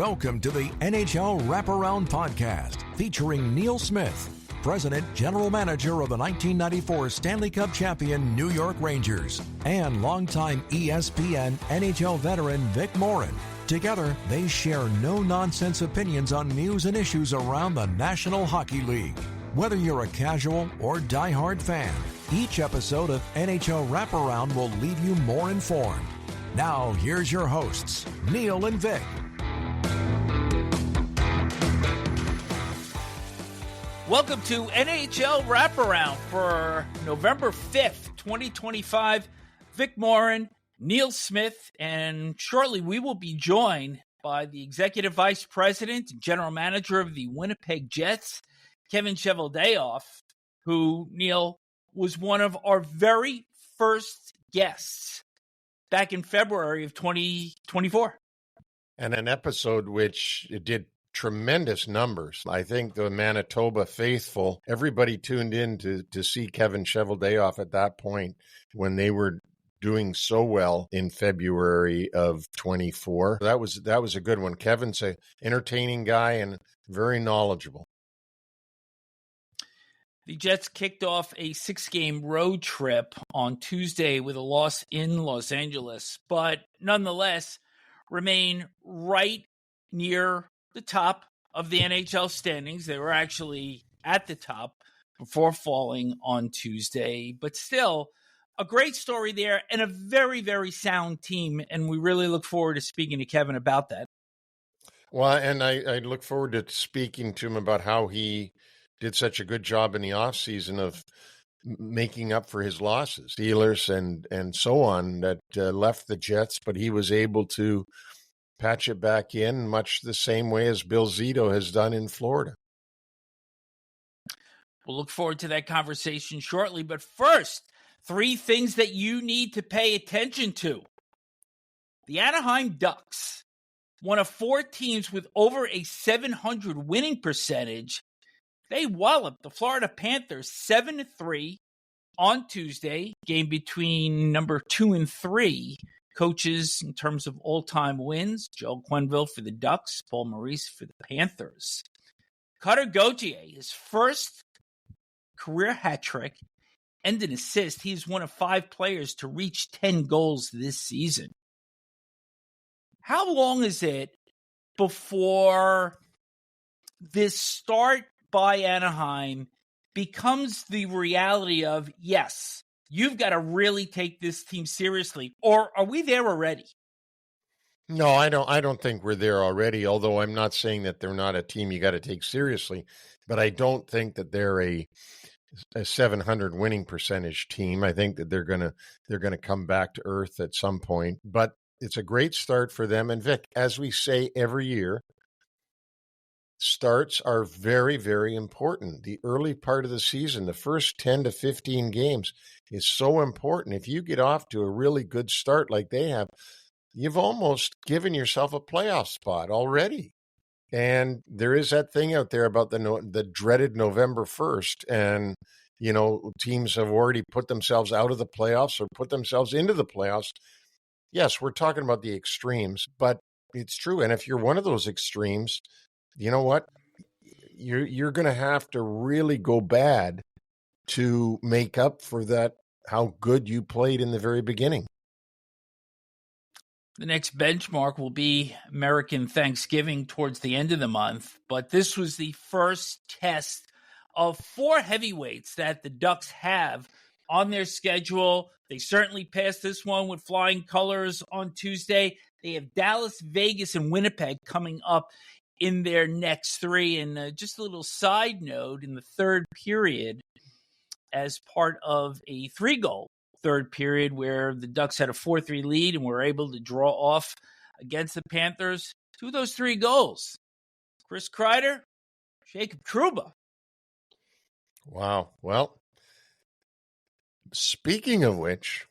Welcome to the NHL Wraparound podcast featuring Neil Smith, President General Manager of the 1994 Stanley Cup champion New York Rangers, and longtime ESPN NHL veteran Vic Morren. Together, they share no-nonsense opinions on news and issues around the National Hockey League. Whether you're a casual or diehard fan, each episode of NHL Wraparound will leave you more informed. Now, here's your hosts, Neil and Vic. Welcome to NHL Wraparound for November 5th, 2025. Vic Morren, Neil Smith, and shortly we will be joined by the Executive Vice President and General Manager of the Winnipeg Jets, Kevin Cheveldayoff, who, Neil, was one of our very first guests back in February of 2024. And an episode which did tremendous numbers. I think the Manitoba faithful, everybody tuned in to see Kevin Cheveldayoff at that point when they were doing so well in February of 24. That was a good one. Kevin's an entertaining guy and very knowledgeable. The Jets kicked off a 6-game road trip on Tuesday with a loss in Los Angeles, but nonetheless remain right near the top of the NHL standings. They were actually at the top before falling on Tuesday, but still a great story there and a very, very sound team. And we really look forward to speaking to Kevin about that. Well, and I look forward to speaking to him about how he did such a good job in the offseason of making up for his losses, Steelers and so on, that left the Jets, but he was able to patch it back in much the same way as Bill Zito has done in Florida. We'll look forward to that conversation shortly. But first, 3 things that you need to pay attention to. The Anaheim Ducks, one of 4 teams with over a .700 winning percentage. They walloped the Florida Panthers 7-3 on Tuesday, game between number 2 and 3. Coaches in terms of all-time wins, Joe Quenneville for the Ducks, Paul Maurice for the Panthers. Cutter Gauthier, his first career hat trick and an assist. He's one of 5 players to reach 10 goals this season. How long is it before this start by Anaheim becomes the reality of, yes, you've got to really take this team seriously, or are we there already? No, I don't think we're there already, although I'm not saying that they're not a team you got to take seriously, but I don't think that they're a 700 winning percentage team. I think that they're going to come back to earth at some point, but it's a great start for them. And Vic, as we say every year, starts are very, very important. The early part of the season, the first 10 to 15 games is so important. If you get off to a really good start like they have, you've almost given yourself a playoff spot already. And there is that thing out there about the dreaded November 1st. And, you know, teams have already put themselves out of the playoffs or put themselves into the playoffs. Yes, we're talking about the extremes, but it's true. And if you're one of those extremes, you know what? You're going to have to really go bad to make up for that, how good you played in the very beginning. The next benchmark will be American Thanksgiving towards the end of the month, but this was the first test of 4 heavyweights that the Ducks have on their schedule. They certainly passed this one with flying colors on Tuesday. They have Dallas, Vegas, and Winnipeg coming up in their next 3. And just a little side note, in the third period, as part of a 3-goal third period where the Ducks had a 4-3 lead and were able to draw off against the Panthers, 2 of those 3 goals, Chris Kreider, Jacob Trouba. Wow. Well, speaking of which,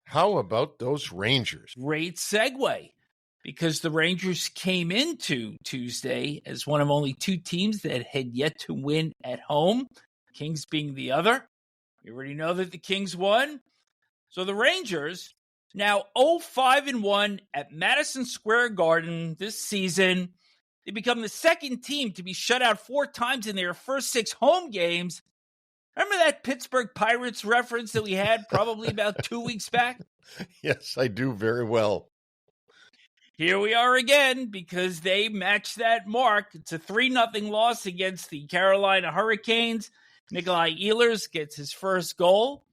how about those Rangers? Great segue, because the Rangers came into Tuesday as one of only 2 teams that had yet to win at home, Kings being the other. We already know that the Kings won. So the Rangers Now 0-5-1 at Madison Square Garden this season. They become the second team to be shut out 4 times in their first 6 home games. Remember that Pittsburgh Pirates reference that we had probably about 2 weeks back? Yes, I do very well. Here we are again because they matched that mark. It's a 3-0 loss against the Carolina Hurricanes. Nikolai Ehlers gets his first goal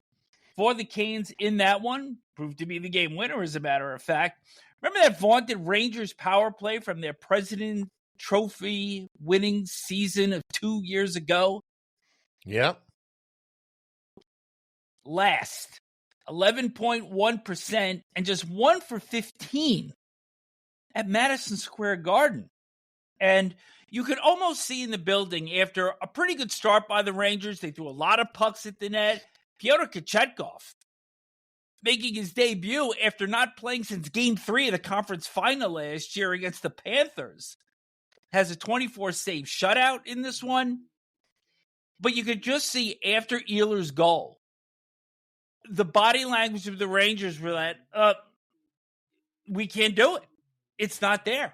for the Canes in that one. Proved to be the game winner, as a matter of fact. Remember that vaunted Rangers power play from their President Trophy winning season of 2 years ago? Yep. Last, 11.1% and just 1 for 15 at Madison Square Garden. And you could almost see in the building after a pretty good start by the Rangers. They threw a lot of pucks at the net. Pyotr Kochetkov making his debut after not playing since Game 3 of the conference final last year against the Panthers. Has a 24-save shutout in this one. But you could just see after Ehlers' goal, the body language of the Rangers were that, we can't do it. It's not there.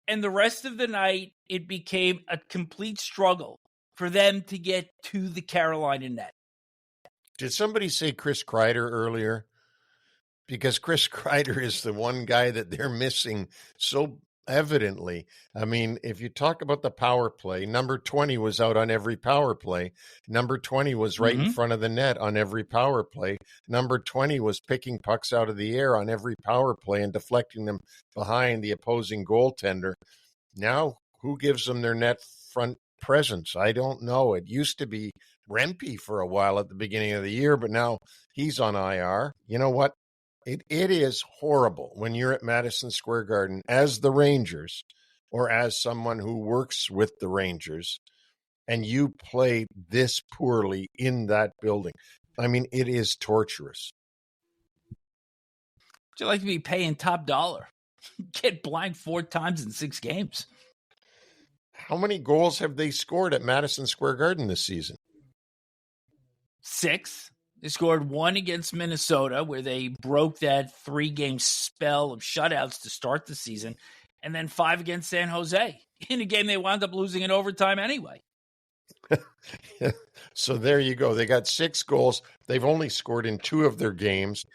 And the rest of the night, it became a complete struggle for them to get to the Carolina net. Did somebody say Chris Kreider earlier? Because Chris Kreider is the one guy that they're missing so evidently. I mean, if you talk about the power play, number 20 was out on every power play. Number 20 was right in front of the net on every power play. Number 20 was picking pucks out of the air on every power play and deflecting them behind the opposing goaltender. Now, who gives them their net front presence? I don't know. It used to be Rempe for a while at the beginning of the year, but now he's on IR. You know what? It is horrible when you're at Madison Square Garden as the Rangers or as someone who works with the Rangers and you play this poorly in that building. I mean, it is torturous. Would you like to be paying top dollar? Get blanked 4 times in 6 games. How many goals have they scored at Madison Square Garden this season? 6. They scored 1 against Minnesota, where they broke that 3-game spell of shutouts to start the season, and then 5 against San Jose in a game they wound up losing in overtime anyway. So there you go. They got 6 goals. They've only scored in 2 of their games.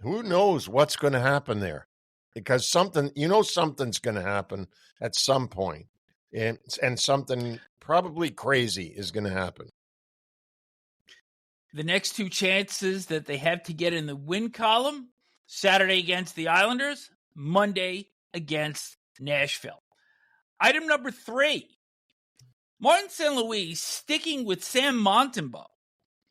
Who knows what's going to happen there? Because something's going to happen at some point, and something probably crazy is going to happen. The next 2 chances that they have to get in the win column, Saturday against the Islanders, Monday against Nashville. Item number 3, Martin St. Louis sticking with Sam Montembeault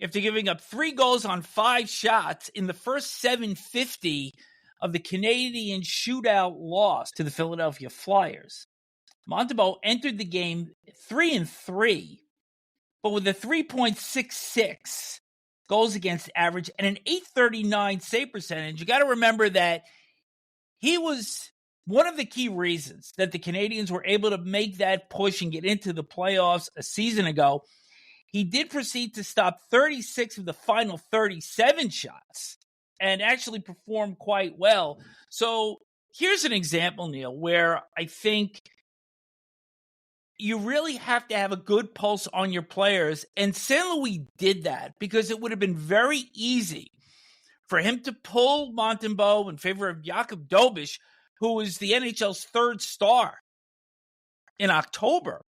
after giving up 3 goals on 5 shots in the first 750 of the Canadian shootout loss to the Philadelphia Flyers. Montembeault entered the game 3-3, but with a 3.66 goals against average and an .839 save percentage. You got to remember that he was one of the key reasons that the Canadians were able to make that push and get into the playoffs a season ago. He did proceed to stop 36 of the final 37 shots and actually performed quite well. So here's an example, Neil, where I think you really have to have a good pulse on your players. And St. Louis did that because it would have been very easy for him to pull Montembeault in favor of Jakub Dobeš, who was the NHL's 3rd star in October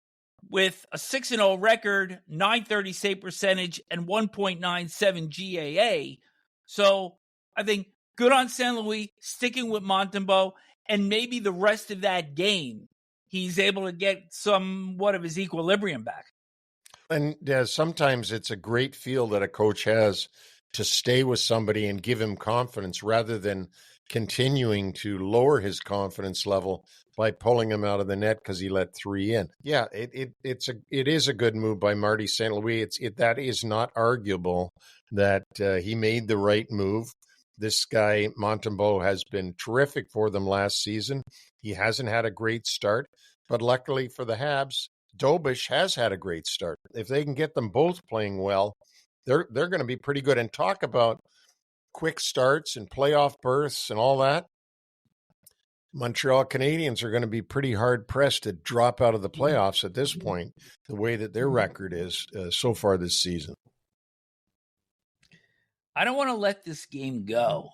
with a 6-0 record, .930 save percentage, and 1.97 GAA. So I think good on St. Louis sticking with Montembeault, and maybe the rest of that game he's able to get somewhat of his equilibrium back. And sometimes it's a great feel that a coach has to stay with somebody and give him confidence rather than continuing to lower his confidence level by pulling him out of the net because he let 3 in. Yeah, it is a good move by Marty St. Louis. That is not arguable that he made the right move. This guy, Montembeault, has been terrific for them last season. He hasn't had a great start, but luckily for the Habs, Dobeš has had a great start. If they can get them both playing well, they're going to be pretty good. And talk about quick starts and playoff berths and all that, Montreal Canadiens are going to be pretty hard-pressed to drop out of the playoffs at this point, the way that their record is so far this season. I don't want to let this game go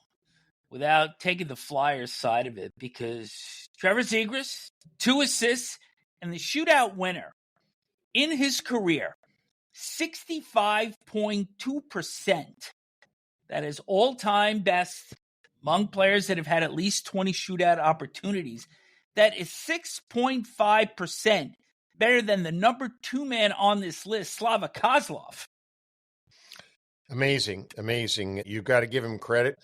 without taking the Flyers side of it, because Trevor Zegras, 2 assists, and the shootout winner in his career, 65.2%. That is all-time best among players that have had at least 20 shootout opportunities. That is 6.5% better than the number 2 man on this list, Slava Kozlov. Amazing, amazing. You've got to give him credit.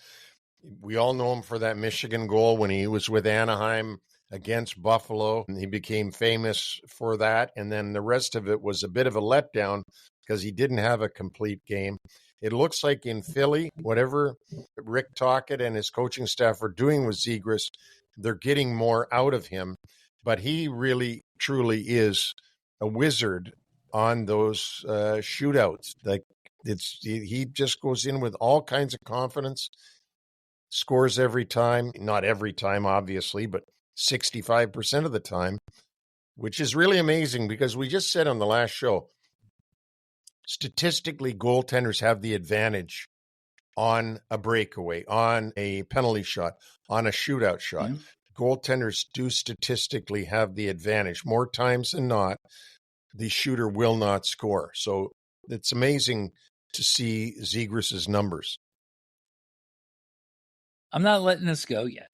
We all know him for that Michigan goal when he was with Anaheim against Buffalo, and he became famous for that. And then the rest of it was a bit of a letdown because he didn't have a complete game. It looks like in Philly, whatever Rick Tocchet and his coaching staff are doing with Zegras, they're getting more out of him. But he really, truly is a wizard on those shootouts. Like he just goes in with all kinds of confidence, scores every time. Not every time, obviously, but 65% of the time, which is really amazing because we just said on the last show, statistically, goaltenders have the advantage on a breakaway, on a penalty shot, on a shootout shot. Mm-hmm. Goaltenders do statistically have the advantage. More times than not, the shooter will not score. So it's amazing to see Zegras' numbers. I'm not letting this go yet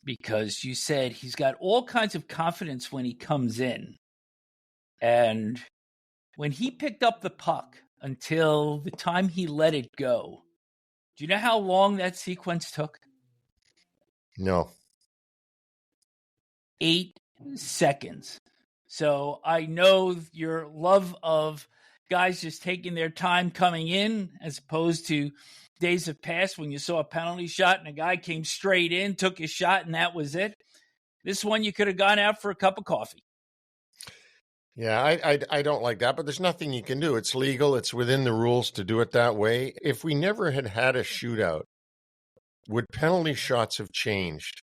because you said he's got all kinds of confidence when he comes in. And when he picked up the puck until the time he let it go, do you know how long that sequence took? No. 8 seconds. So I know your love of guys just taking their time coming in as opposed to days have passed when you saw a penalty shot and a guy came straight in, took his shot, and that was it. This one, you could have gone out for a cup of coffee. Yeah, I don't like that, but there's nothing you can do. It's legal. It's within the rules to do it that way. If we never had had a shootout, would penalty shots have changed?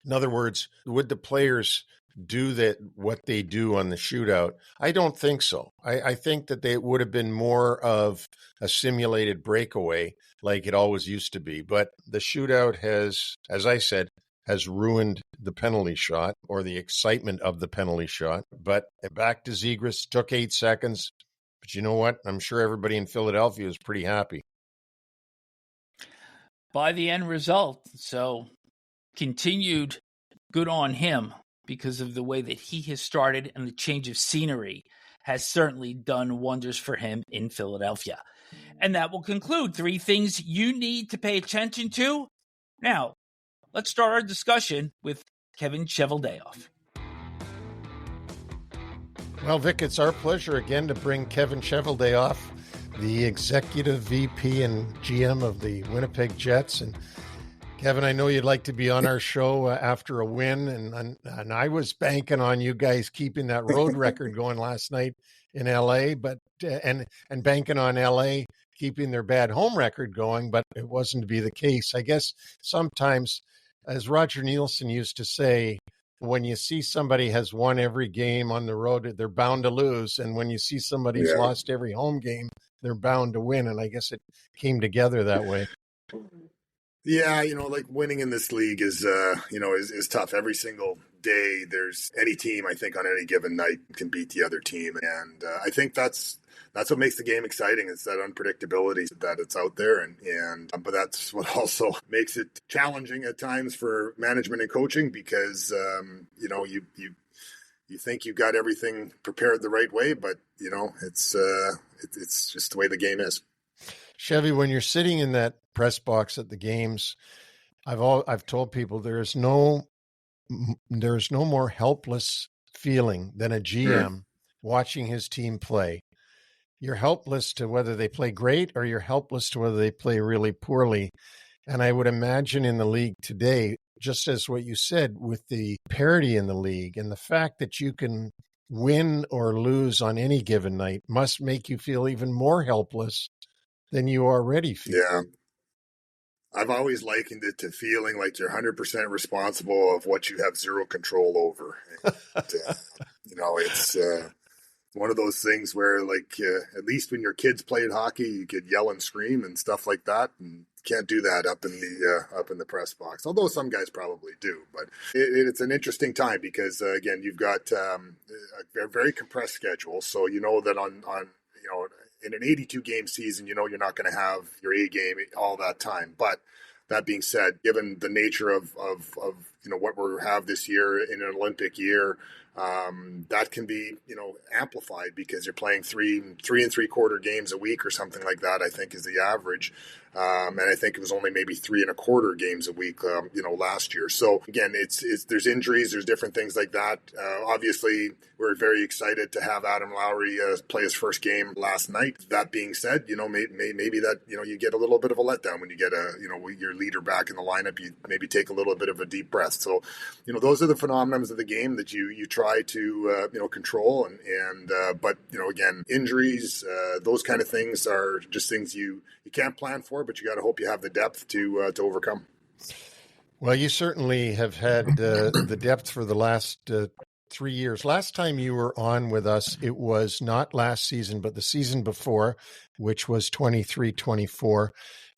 In other words, would the players do that what they do on the shootout? I don't think so. I think that they would have been more of a simulated breakaway like it always used to be. But the shootout has, as I said, has ruined the penalty shot or the excitement of the penalty shot. But back to Zegras, took 8 seconds. But you know what? I'm sure everybody in Philadelphia is pretty happy by the end result. So continued good on him because of the way that he has started, and the change of scenery has certainly done wonders for him in Philadelphia. And that will conclude 3 things you need to pay attention to. Now, let's start our discussion with Kevin Cheveldayoff. Well, Vic, it's our pleasure again to bring Kevin Cheveldayoff, the Executive VP and GM of the Winnipeg Jets. And Kevin, I know you'd like to be on our show after a win, and I was banking on you guys keeping that road record going last night in LA, but and banking on LA keeping their bad home record going, but it wasn't to be the case. I guess sometimes, as Roger Nielsen used to say, when you see somebody has won every game on the road, they're bound to lose, and when you see somebody's lost every home game, they're bound to win. And I guess it came together that way. Yeah, like winning in this league is tough. Every single day, there's any team, I think, on any given night can beat the other team. And I think that's what makes the game exciting. It's that unpredictability that it's out there. But that's what also makes it challenging at times for management and coaching because, you think you've got everything prepared the right way, but, it's just the way the game is. Chevy, when you're sitting in that press box at the games, I've told people there's no more helpless feeling than a GM watching his team play. You're helpless to whether they play great or you're helpless to whether they play really poorly. And I would imagine in the league today, just as what you said with the parity in the league and the fact that you can win or lose on any given night must make you feel even more helpless than you already feel. Yeah. I've always likened it to feeling like you're 100% responsible of what you have zero control over. And, it's one of those things where, at least when your kids played hockey, you could yell and scream and stuff like that, and can't do that up in the press box. Although some guys probably do, but it's an interesting time because again, you've got a very compressed schedule, so you know that on in an 82 game season, you're not going to have your A game all that time. But that being said, given the nature of what we have this year in an Olympic year, that can be amplified because you're playing three and 3/4 games a week or something like that. I think is the average, and I think it was only maybe 3 1/4 games a week last year. So again, it's there's injuries, there's different things like that. Obviously, we're very excited to have Adam Lowry play his first game last night. That being said, maybe that you get a little bit of a letdown when you get your leader back in the lineup. You maybe take a little bit of a deep breath. So those are the phenomenons of the game that you try to control but again, injuries, those kind of things are just things you can't plan for, but you got to hope you have the depth to overcome. Well, you certainly have had the depth for the last 3 years. Last time you were on with us, it was not last season, but the season before, which was 23-24.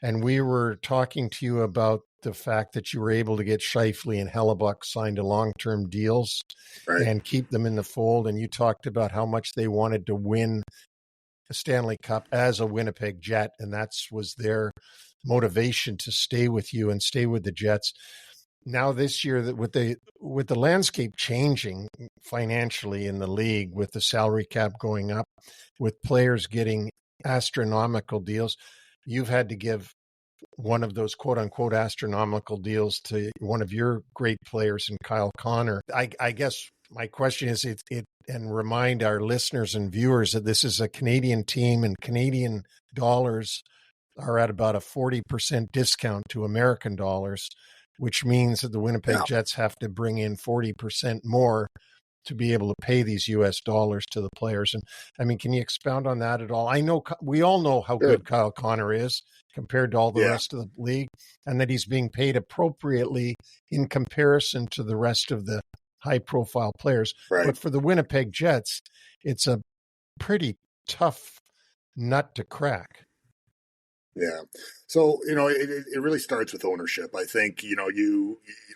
And we were talking to you about the fact that you were able to get Scheifele and Hellebuyck signed to long-term deals and keep them in the fold. And you talked about how much they wanted to win a Stanley Cup as a Winnipeg Jet. And that was their motivation to stay with you and stay with the Jets. Now this year, that with the landscape changing financially in the league, with the salary cap going up, with players getting astronomical deals, you've had to give one of those quote unquote astronomical deals to one of your great players in Kyle Connor. I guess my question is and remind our listeners and viewers that this is a Canadian team and Canadian dollars are at about a 40% discount to American dollars, which means that the Winnipeg Jets have to bring in 40% more to be able to pay these U.S. dollars to the players. And I mean, can you expound on that at all? I know we all know how good Kyle Connor is compared to all the rest of the league, and that he's being paid appropriately in comparison to the rest of the high-profile players. Right. But for the Winnipeg Jets, it's a pretty tough nut to crack. Yeah. So, it really starts with ownership. I think,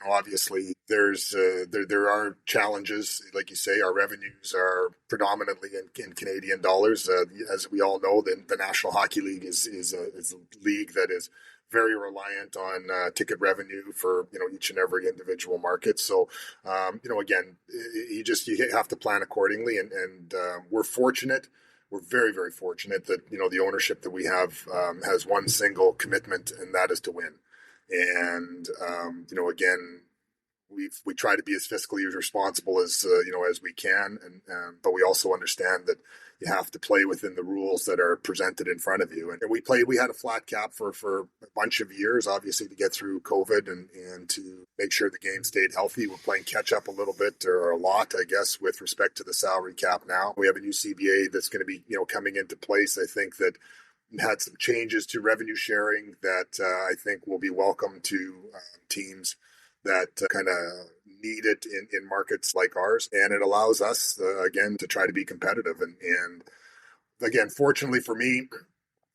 obviously there's, there are challenges. Like you say, our revenues are predominantly in Canadian dollars. As we all know, the National Hockey League is a league that is very reliant on ticket revenue for, each and every individual market. So, again, you have to plan accordingly. And we're fortunate. We're very, very fortunate that, the ownership that we have has one single commitment, and that is to win. And, again, we try to be as fiscally responsible as we can. But we also understand that you have to play within the rules that are presented in front of you. And we had a flat cap for a bunch of years, obviously, to get through COVID and to make sure the game stayed healthy. We're playing catch up a little bit, or a lot, I guess, with respect to the salary cap now. We have a new CBA that's going to be, coming into place. I think that had some changes to revenue sharing that I think will be welcome to teams that kind of need it in markets like ours. And it allows us, again, to try to be competitive. And again, fortunately for me,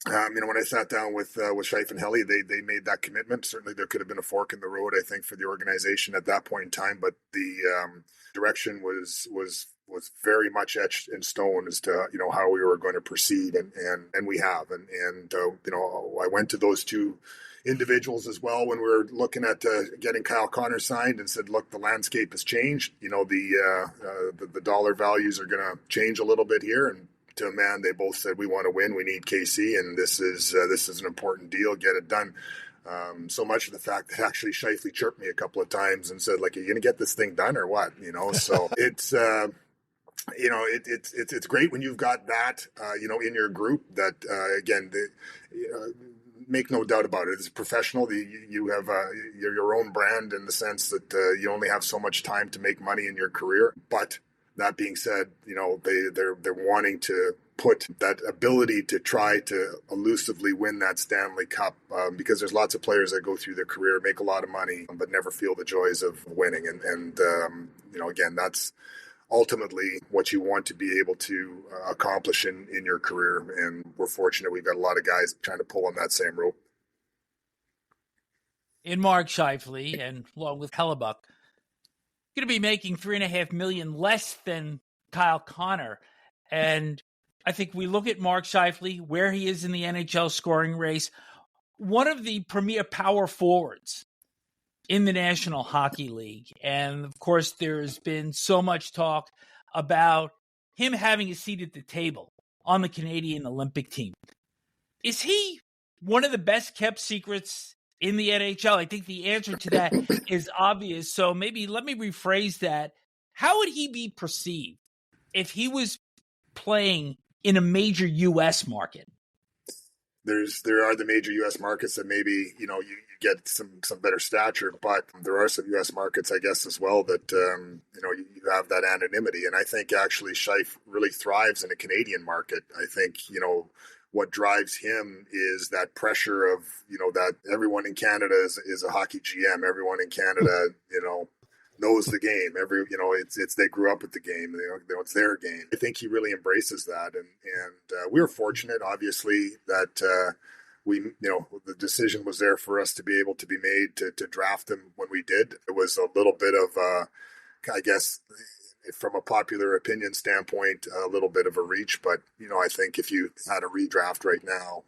when I sat down with Scheifele and Helly, they made that commitment. Certainly there could have been a fork in the road, I think, for the organization at that point in time. But the direction was very much etched in stone as to, how we were going to proceed. And we have. And I went to those two individuals as well when we were looking at getting Kyle Connor signed and said, look, the landscape has changed. The dollar values are going to change a little bit here. And to a man, they both said, we want to win. We need KC, and this is an important deal. Get it done. So much of the fact that actually Scheifele chirped me a couple of times and said, like, are you going to get this thing done or what? So it's it's great when you've got that, in your group that, again, make no doubt about it. It's professional. You have your own brand in the sense that you only have so much time to make money in your career. But that being said, they're wanting to put that ability to try to elusively win that Stanley Cup, because there's lots of players that go through their career, make a lot of money, but never feel the joys of winning. And again, that's ultimately what you want to be able to accomplish in your career. And we're fortunate we've got a lot of guys trying to pull on that same rope. In Mark Scheifele, and along with Hellebuyck, going to be making $3.5 million less than Kyle Connor. And I think we look at Mark Scheifele, where he is in the NHL scoring race, one of the premier power forwards in the National Hockey League. And of course, there's been so much talk about him having a seat at the table on the Canadian Olympic team. Is he one of the best kept secrets in the NHL? I think the answer to that is obvious. So maybe let me rephrase that. How would he be perceived if he was playing in a major U.S. market? There are the major U.S. markets that maybe, you get some better stature, but there are some U.S. markets, I guess, as well that, you have that anonymity. And I think actually Scheif really thrives in a Canadian market. I think, what drives him is that pressure of, that everyone in Canada is a hockey GM. Everyone in Canada, knows the game. It's they grew up with the game. It's their game. I think he really embraces that. And we were fortunate, obviously, that the decision was there for us to be able to be made to draft him when we did. It was a little bit of, I guess, from a popular opinion standpoint, a little bit of a reach, but I think if you had a redraft right now,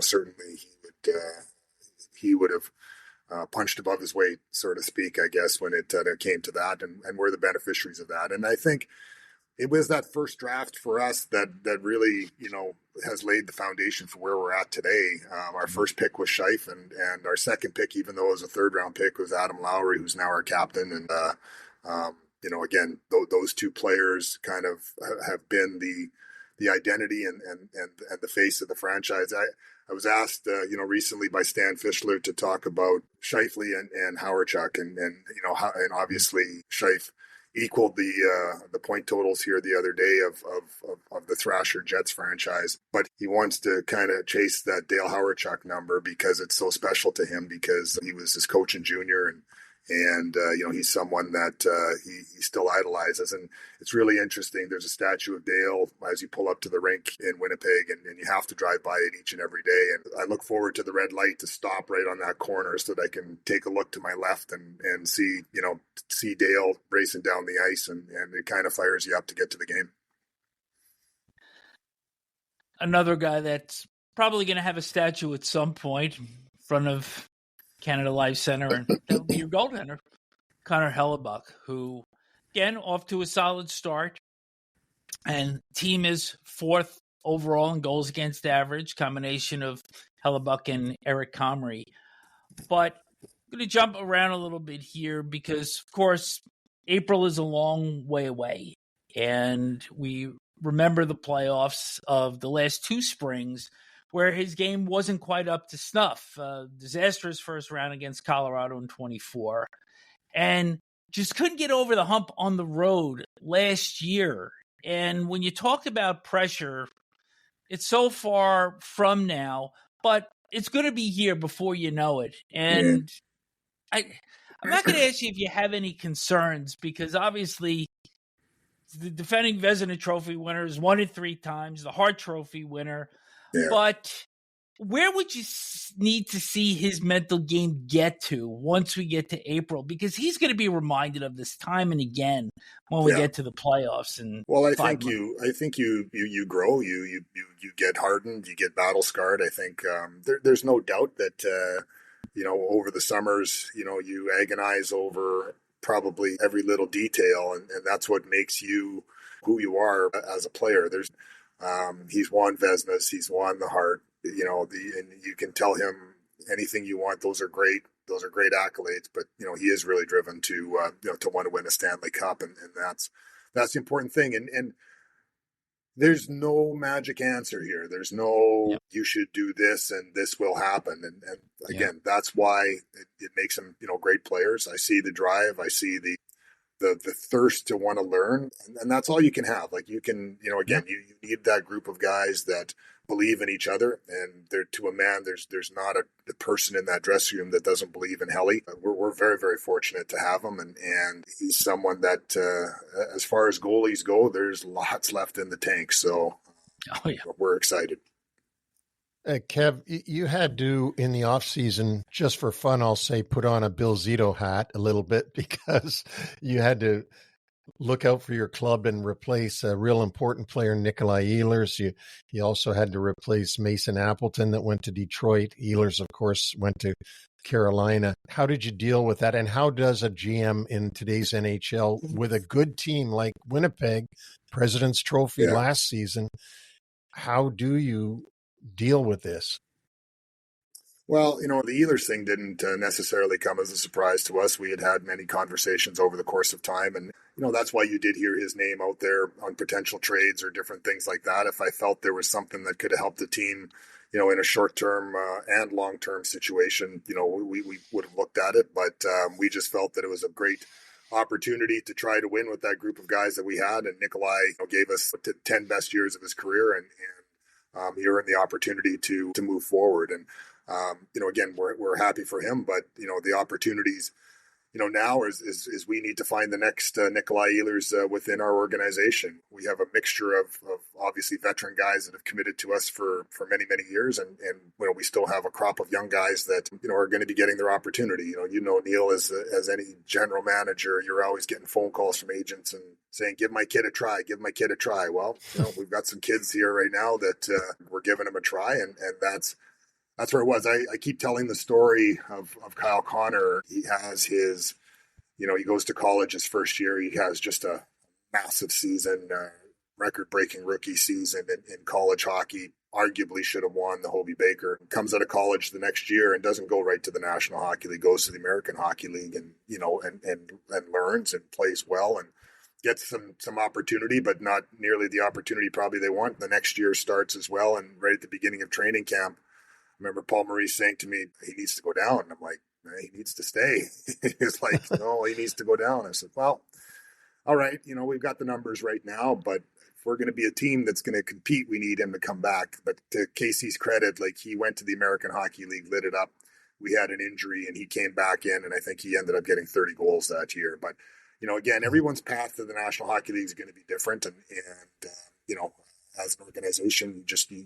certainly he would have punched above his weight, so to speak, I guess, when it came to that, and we're the beneficiaries of that. And I think it was that first draft for us that really, has laid the foundation for where we're at today. Our first pick was Scheif, and our second pick, even though it was a third round pick, was Adam Lowry, who's now our captain, and again, those two players kind of have been the identity and the face of the franchise. I was asked, recently by Stan Fischler to talk about Scheifele and Howardchuk, and obviously Scheif equaled the point totals here the other day of the Thrasher Jets franchise, but he wants to kind of chase that Dale Howardchuk number because it's so special to him, because he was his coach in junior, and he's someone that he still idolizes. And it's really interesting. There's a statue of Dale as you pull up to the rink in Winnipeg, and you have to drive by it each and every day. And I look forward to the red light to stop right on that corner so that I can take a look to my left and see Dale racing down the ice, and it kind of fires you up to get to the game. Another guy that's probably going to have a statue at some point in front of Canada Life Center, and that'll be your goaltender, Connor Hellebuyck, who, again, off to a solid start. And team is fourth overall in goals against average, combination of Hellebuyck and Eric Comrie. But I'm going to jump around a little bit here because, of course, April is a long way away. And we remember the playoffs of the last two springs where his game wasn't quite up to snuff. Disastrous first round against Colorado in 24. And just couldn't get over the hump on the road last year. And when you talked about pressure, it's so far from now, but it's going to be here before you know it. And I'm not going to ask you if you have any concerns, because obviously the defending Vezina Trophy winner is won it 3 times, the Hart Trophy winner. Yeah. But where would you need to see his mental game get to once we get to April? Because he's going to be reminded of this time and again when we get to the playoffs. And I think you grow, you get hardened, you get battle scarred. I think there's no doubt that over the summers, you agonize over probably every little detail, and that's what makes you who you are as a player. He's won Vezinas, he's won the Hart, and you can tell him anything you want. Those are great accolades, but he is really driven to want to win a Stanley Cup, and that's the important thing. And there's no magic answer here. There's no you should do this and this will happen. And again, that's why it makes them great players. I see the drive, I see the thirst to want to learn. And that's all you can have. Like you can, again, you need that group of guys that believe in each other. And there, to a man, there's not a person in that dressing room that doesn't believe in Helly. We're very, very fortunate to have him. And he's someone that, as far as goalies go, there's lots left in the tank. So we're excited. Kev, you had to, in the off season, just for fun, I'll say, put on a Bill Zito hat a little bit because you had to look out for your club and replace a real important player, Nikolai Ehlers. You also had to replace Mason Appleton that went to Detroit. Ehlers, of course, went to Carolina. How did you deal with that? And how does a GM in today's NHL with a good team like Winnipeg, President's Trophy last season, how do you deal with this? Well, the Ehlers thing didn't necessarily come as a surprise to us. We had many conversations over the course of time. And, that's why you did hear his name out there on potential trades or different things like that. If I felt there was something that could have helped the team, in a short-term and long-term situation, we would have looked at it. But we just felt that it was a great opportunity to try to win with that group of guys that we had. And Nikolai gave us the 10 best years of his career. And he earned the opportunity to move forward. And, again, we're happy for him, but, the opportunities, now is we need to find the next Nikolai Ehlers within our organization. We have a mixture of obviously veteran guys that have committed to us for many, many years. And we still have a crop of young guys that, are going to be getting their opportunity. Neil, as any general manager, you're always getting phone calls from agents and saying, give my kid a try. Well, we've got some kids here right now that we're giving them a try. And that's where it was. I keep telling the story of Kyle Connor. He has his, he goes to college his first year. He has just a massive season, record-breaking rookie season in college hockey. Arguably should have won the Hobey Baker. Comes out of college the next year and doesn't go right to the National Hockey League. Goes to the American Hockey League and and learns and plays well and gets some opportunity, but not nearly the opportunity probably they want. The next year starts as well, and right at the beginning of training camp, I remember Paul Maurice saying to me, he needs to go down. I'm like, he needs to stay. He's like, no, he needs to go down. I said, well, all right, we've got the numbers right now, but if we're going to be a team that's going to compete, we need him to come back. But to Casey's credit, he went to the American Hockey League, lit it up. We had an injury and he came back in, and I think he ended up getting 30 goals that year. But, again, everyone's path to the National Hockey League is going to be different. And as an organization, you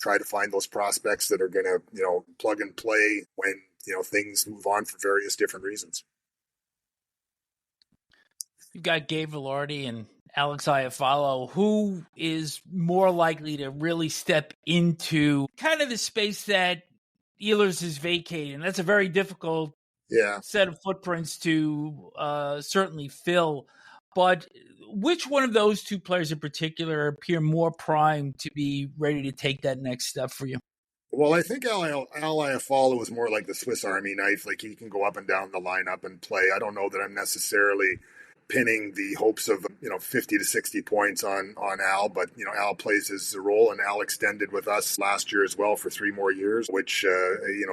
try to find those prospects that are going to, plug and play when, things move on for various different reasons. You've got Gabe Vilardi and Alex Iafallo. Who is more likely to really step into kind of the space that Ehlers is vacating? That's a very difficult set of footprints to certainly fill. But which one of those two players in particular appear more primed to be ready to take that next step for you? Well, I think Al Iafallo is more like the Swiss Army knife. He can go up and down the lineup and play. I don't know that I'm necessarily pinning the hopes of 50 to 60 points on Al, but Al plays his role, and Al extended with us last year as well for 3 more years, which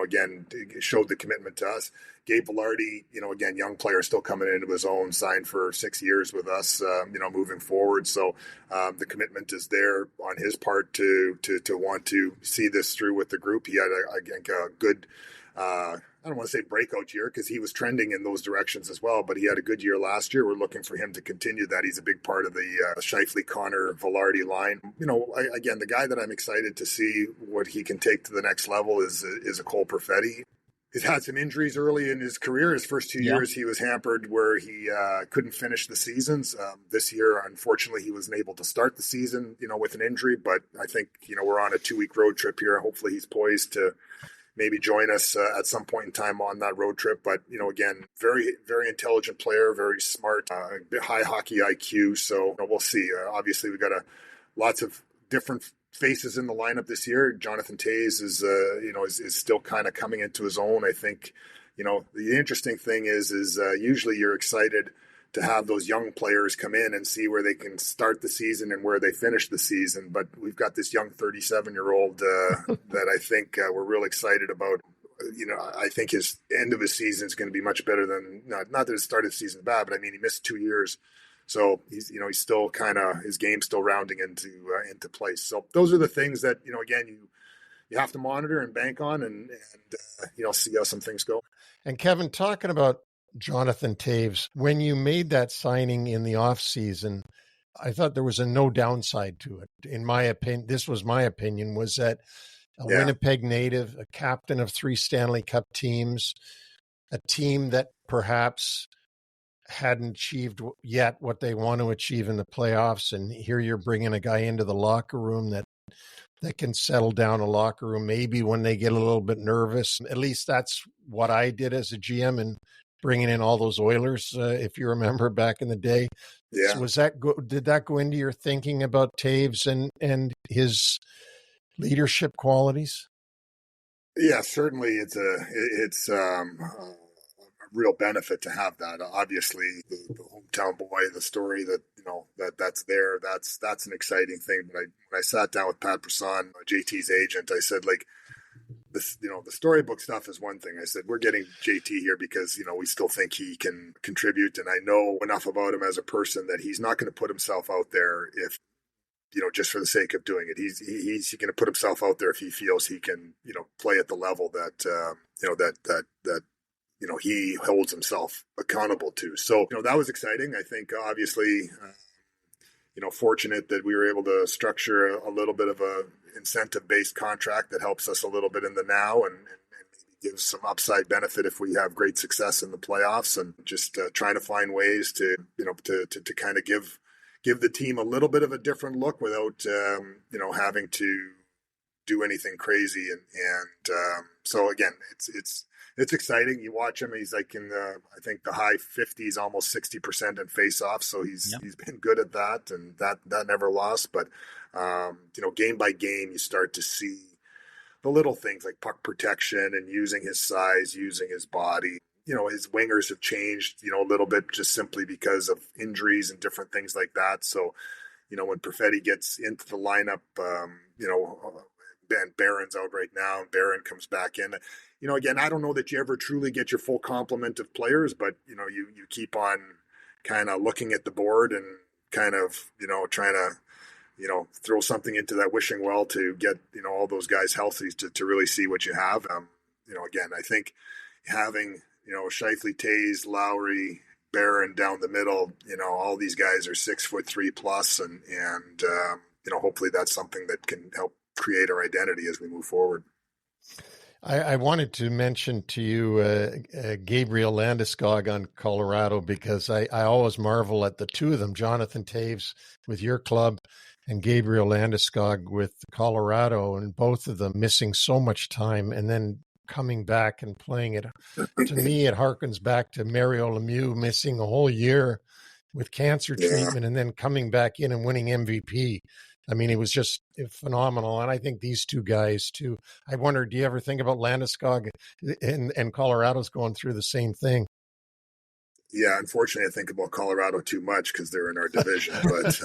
again showed the commitment to us. Gabe Vilardi, again, young player still coming into his own, signed for 6 years with us, moving forward. So the commitment is there on his part to want to see this through with the group. He had a good I don't want to say breakout year because he was trending in those directions as well, but he had a good year last year. We're looking for him to continue that. He's a big part of the Scheifele, Connor, Vilardi line. Again, the guy that I'm excited to see what he can take to the next level is a Cole Perfetti. He's had some injuries early in his career. His first 2 years, he was hampered where he couldn't finish the seasons. This year, unfortunately, he wasn't able to start the season, with an injury, but I think, we're on a 2-week road trip here. Hopefully he's poised to maybe join us at some point in time on that road trip. But, again, very, very intelligent player, very smart, high hockey IQ. So we'll see. Obviously, we've got lots of different faces in the lineup this year. Jonathan Toews is still kind of coming into his own. I think, the interesting thing is usually you're excited to have those young players come in and see where they can start the season and where they finish the season. But we've got this young 37-year-old that I think we're real excited about I think his end of his season is going to be much better than not that his start of the season is bad, but I mean, he missed 2 years. So he's still kind of, his game's still rounding into place. So those are the things that, again, you have to monitor and bank on and see how some things go. And Kevin, talking about Jonathan Toews, when you made that signing in the offseason, I thought there was a no downside to it. In my opinion, this was my opinion, was that a Winnipeg native, a captain of 3 Stanley Cup teams, a team that perhaps hadn't achieved yet what they want to achieve in the playoffs. And here you're bringing a guy into the locker room that can settle down a locker room, maybe when they get a little bit nervous. At least that's what I did as a GM, and bringing in all those Oilers, if you remember back in the day. Yeah. So did that go into your thinking about Toews and his leadership qualities? Yeah, certainly it's a real benefit to have that. Obviously, the hometown boy, the story that that's there. That's an exciting thing. But when I sat down with Pat Brisson, JT's agent, I said, like, this, the storybook stuff is one thing. I said, we're getting JT here because we still think he can contribute, and I know enough about him as a person that he's not going to put himself out there if just for the sake of doing it. He's going to put himself out there if he feels he can play at the level that that he holds himself accountable to. So, that was exciting. I think, obviously, fortunate that we were able to structure a little bit of a incentive-based contract that helps us a little bit in the now and maybe gives some upside benefit if we have great success in the playoffs, and just trying to find ways to kind of give the team a little bit of a different look without, having to do anything crazy. And so again, it's exciting. You watch him; he's like in I think the high 50s, almost 60% in faceoffs. So he's been good at that, and that never lost. But game by game, you start to see the little things like puck protection and using his size, using his body. His wingers have changed, a little bit just simply because of injuries and different things like that. So, when Perfetti gets into the lineup, Ben Barron's out right now, and Barron comes back in. Again, I don't know that you ever truly get your full complement of players, but, you keep on kind of looking at the board and kind of, trying to, throw something into that wishing well to get, all those guys healthy to really see what you have. Again, I think having, Scheifele, Toews, Lowry, Barron down the middle, all these guys are 6'3" plus, and hopefully that's something that can help create our identity as we move forward. I wanted to mention to you Gabriel Landeskog on Colorado, because I always marvel at the two of them, Jonathan Toews with your club and Gabriel Landeskog with Colorado, and both of them missing so much time and then coming back and playing it. To me, it harkens back to Mario Lemieux missing a whole year with cancer treatment and then coming back in and winning MVP. I mean, it was just phenomenal. And I think these two guys too. I wonder, do you ever think about Landeskog and Colorado's going through the same thing? Yeah, unfortunately, I think about Colorado too much because they're in our division. But,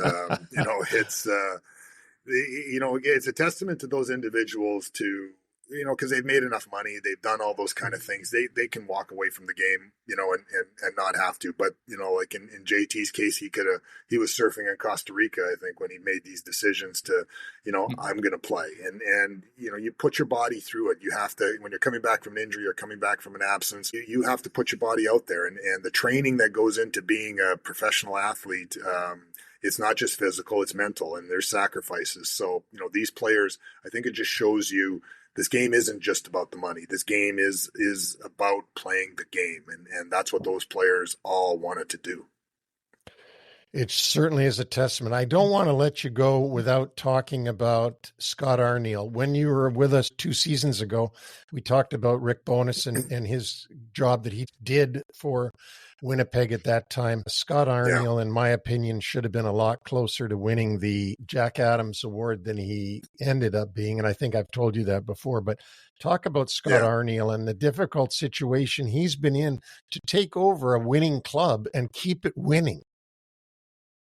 it's a testament to those individuals to, because they've made enough money, they've done all those kind of things. They can walk away from the game, and not have to. But, like in JT's case, he was surfing in Costa Rica, I think, when he made these decisions to, I'm going to play. And, you put your body through it. You have to, when you're coming back from an injury or coming back from an absence, you have to put your body out there. And the training that goes into being a professional athlete, it's not just physical, it's mental, and there's sacrifices. So, these players, I think it just shows you, this game isn't just about the money. This game is about playing the game, and that's what those players all wanted to do. It certainly is a testament. I don't want to let you go without talking about Scott Arniel. When you were with us 2 seasons ago, we talked about Rick Bowness and his job that he did for Winnipeg at that time. Scott Arniel, in my opinion, should have been a lot closer to winning the Jack Adams Award than he ended up being. And I think I've told you that before, but talk about Scott Arniel and the difficult situation he's been in to take over a winning club and keep it winning.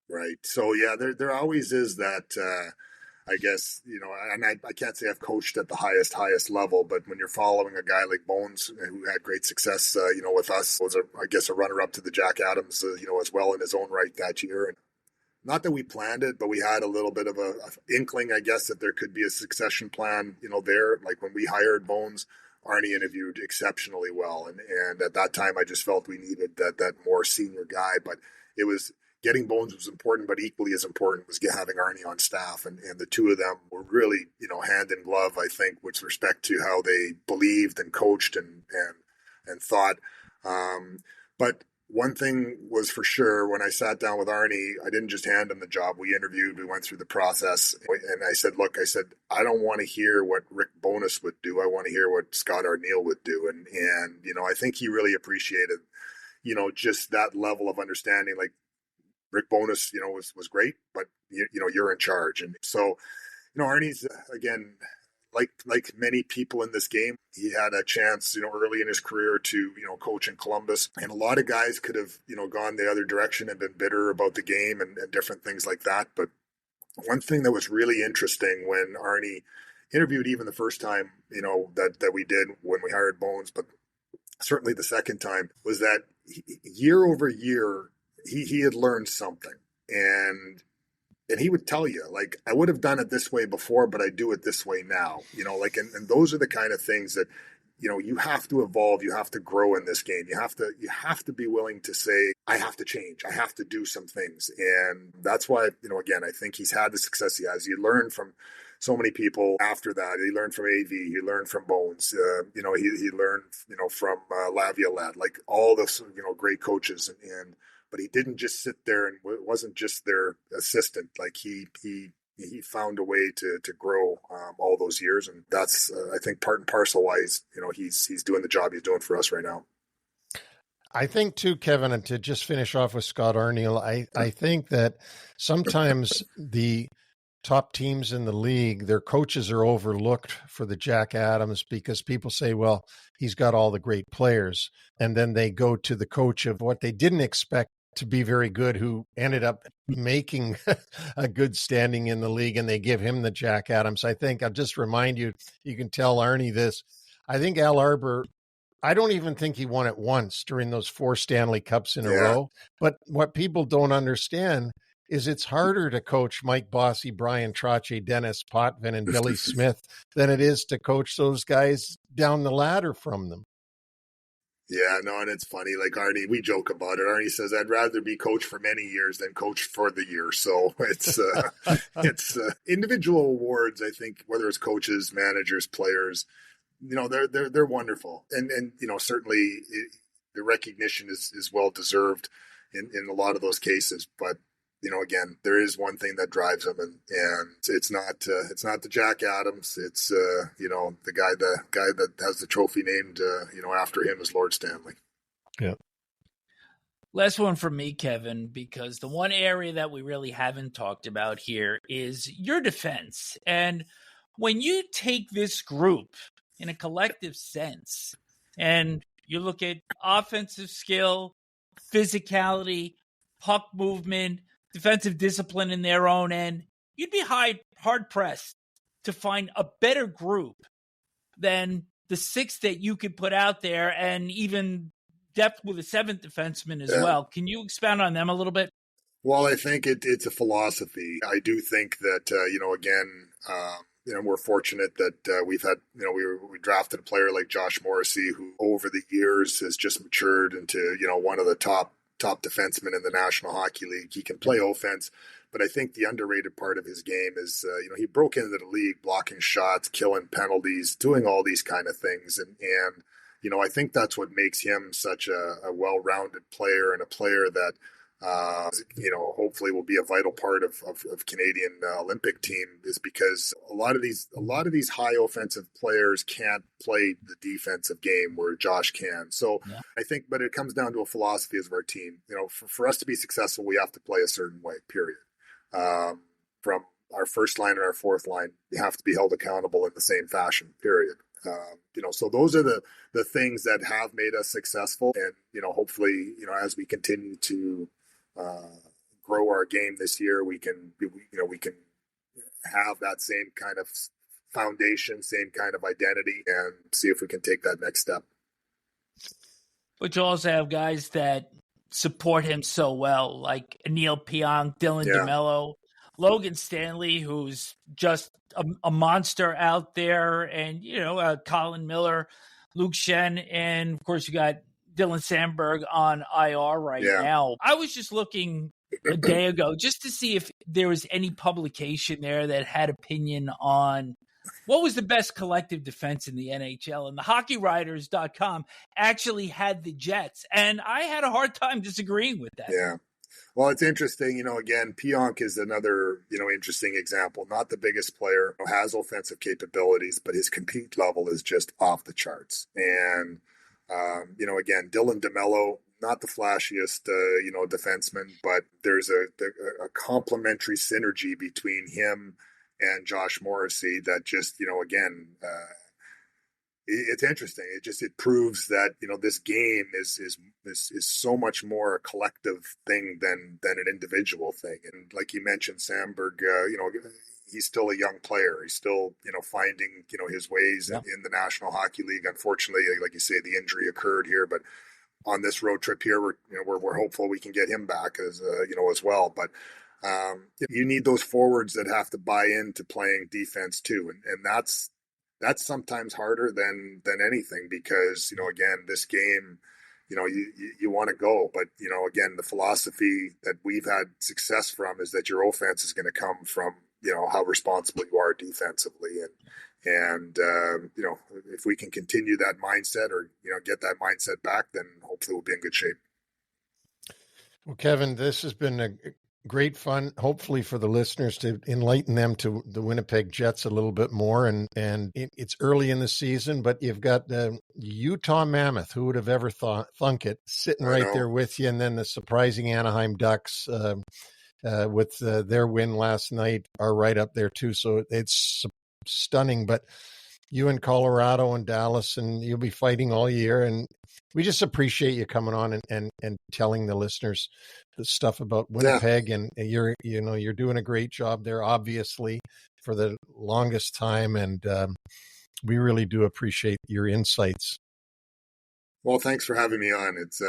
Right. So, there always is that, I guess, and I can't say I've coached at the highest level, but when you're following a guy like Bones, who had great success, with us, was a runner-up to the Jack Adams, as well in his own right that year. And not that we planned it, but we had a little bit of a inkling, I guess, that there could be a succession plan, there. Like when we hired Bones, Arnie interviewed exceptionally well. And at that time, I just felt we needed that more senior guy. But it was getting Bones was important, but equally as important was having Arnie on staff. And the two of them were really, hand in glove, I think, with respect to how they believed and coached and thought. But one thing was for sure, when I sat down with Arnie, I didn't just hand him the job. We interviewed, we went through the process. And I said, look, I don't want to hear what Rick Bowness would do. I want to hear what Scott Arniel would do. And I think he really appreciated, just that level of understanding. Like Rick Bowness, was great, but you're in charge. And so, Arnie's, again, like many people in this game, he had a chance, early in his career to, coach in Columbus. And a lot of guys could have, gone the other direction and been bitter about the game and different things like that. But one thing that was really interesting when Arnie interviewed, even the first time, that we did when we hired Bones, but certainly the second time, was that year over year, he had learned something. And he would tell you, like, I would have done it this way before, but I do it this way now, and those are the kind of things that, you have to evolve, you have to grow in this game. You have to be willing to say, I have to change. I have to do some things. And that's why, again, I think he's had the success he has. You learn from so many people after that. He learned from AV, he learned from Bones, he learned, from Laviolette, like all those, great coaches. But he didn't just sit there and wasn't just their assistant. Like he found a way to grow all those years. And that's, I think, part and parcel why he's doing the job he's doing for us right now. I think too, Kevin, and to just finish off with Scott Arniel, I think that sometimes the top teams in the league, their coaches are overlooked for the Jack Adams because people say, well, he's got all the great players. And then they go to the coach of what they didn't expect to be very good, who ended up making a good standing in the league, and they give him the Jack Adams. I think I'll just remind you, you can tell Arnie this. I think Al Arbour, I don't even think he won it once during those 4 Stanley Cups in a row. But what people don't understand is it's harder to coach Mike Bossy, Brian Trottier, Dennis Potvin, and Billy Smith than it is to coach those guys down the ladder from them. Yeah, no, and it's funny. Like Arnie, we joke about it. Arnie says, "I'd rather be coach for many years than coach for the year." So it's individual awards. I think whether it's coaches, managers, players, they're wonderful, and certainly the recognition is well deserved in a lot of those cases. But again, there is one thing that drives him, and it's not the Jack Adams. It's the guy that has the trophy named after him is Lord Stanley. Yeah. Last one for me, Kevin, because the one area that we really haven't talked about here is your defense. And when you take this group in a collective sense, and you look at offensive skill, physicality, puck movement, defensive discipline in their own end, you'd be hard-pressed to find a better group than the 6 that you could put out there, and even depth with a 7th defenseman as well. Can you expound on them a little bit? Well, I think it's a philosophy. I do think that, we're fortunate that we've had, we drafted a player like Josh Morrissey, who over the years has just matured into, one of the top defensemen in the National Hockey League. He can play offense, but I think the underrated part of his game is, he broke into the league blocking shots, killing penalties, doing all these kind of things. And I think that's what makes him such a well-rounded player, and a player that, hopefully will be a vital part of Canadian Olympic team, is because a lot of these high offensive players can't play the defensive game where Josh can. So I think, but it comes down to a philosophy of our team. For us to be successful, we have to play a certain way, period. From our first line and our fourth line, you have to be held accountable in the same fashion, period. So those are the things that have made us successful. And, hopefully, as we continue to grow our game this year, we can have that same kind of foundation, same kind of identity, and see if we can take that next step. But you also have guys that support him so well, like Neil Pionk, Dylan DeMello, Logan Stanley, who's just a monster out there, and Colin Miller, Luke Shen, and of course you got Dylan Sandberg on IR right now. I was just looking a day ago just to see if there was any publication there that had opinion on what was the best collective defense in the NHL, and the HockeyWriters.com actually had the Jets, and I had a hard time disagreeing with that. Yeah. Well, it's interesting, again, Pionk is another, interesting example. Not the biggest player, has offensive capabilities, but his compete level is just off the charts. And, again, Dylan DeMello, not the flashiest, defenseman, but there's a complementary synergy between him and Josh Morrissey that just, it's interesting. It proves that, this game is so much more a collective thing than an individual thing. And like you mentioned, Sandberg, he's still a young player. He's still, finding, his ways in the National Hockey League. Unfortunately, like you say, the injury occurred here, but on this road trip here, we're hopeful we can get him back as well. But you need those forwards that have to buy into playing defense too. And that's sometimes harder than anything because, again, this game, you want to go. But, again, the philosophy that we've had success from is that your offense is going to come from, how responsible you are defensively. And if we can continue that mindset or, get that mindset back, then hopefully we'll be in good shape. Well, Kevin, this has been a great fun, hopefully for the listeners, to enlighten them to the Winnipeg Jets a little bit more. And it's early in the season, but you've got the Utah Mammoth, who would have ever thunk it, sitting right there with you. And then the surprising Anaheim Ducks with their win last night are right up there too. So it's stunning. But you in Colorado and Dallas, and you'll be fighting all year. And we just appreciate you coming on and telling the listeners the stuff about Winnipeg. And you're doing a great job there, obviously, for the longest time. And we really do appreciate your insights. Well, thanks for having me on. It's,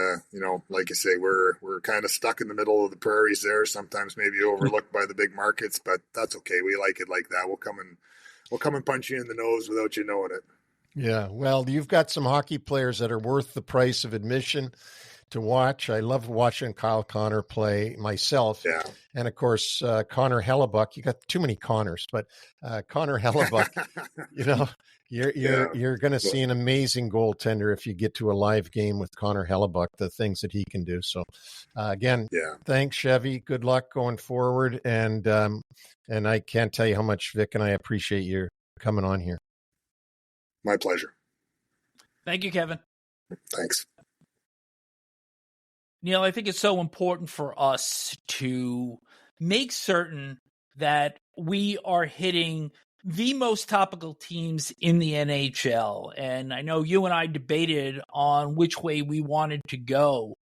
like you say, we're kind of stuck in the middle of the prairies there, sometimes maybe overlooked by the big markets, but that's okay. We like it like that. We'll come and punch you in the nose without you knowing it. Yeah. Well, you've got some hockey players that are worth the price of admission to watch. I love watching Kyle Connor play myself. Yeah. And of course, Connor Hellebuyck. You got too many Connors, but Connor Hellebuyck, you're going to see an amazing goaltender if you get to a live game with Connor Hellebuyck, the things that he can do. So again, thanks, Chevy. Good luck going forward. And I can't tell you how much Vic and I appreciate you coming on here. My pleasure. Thank you, Kevin. Thanks. Neil, I think it's so important for us to make certain that we are hitting the most topical teams in the NHL. And I know you and I debated on which way we wanted to go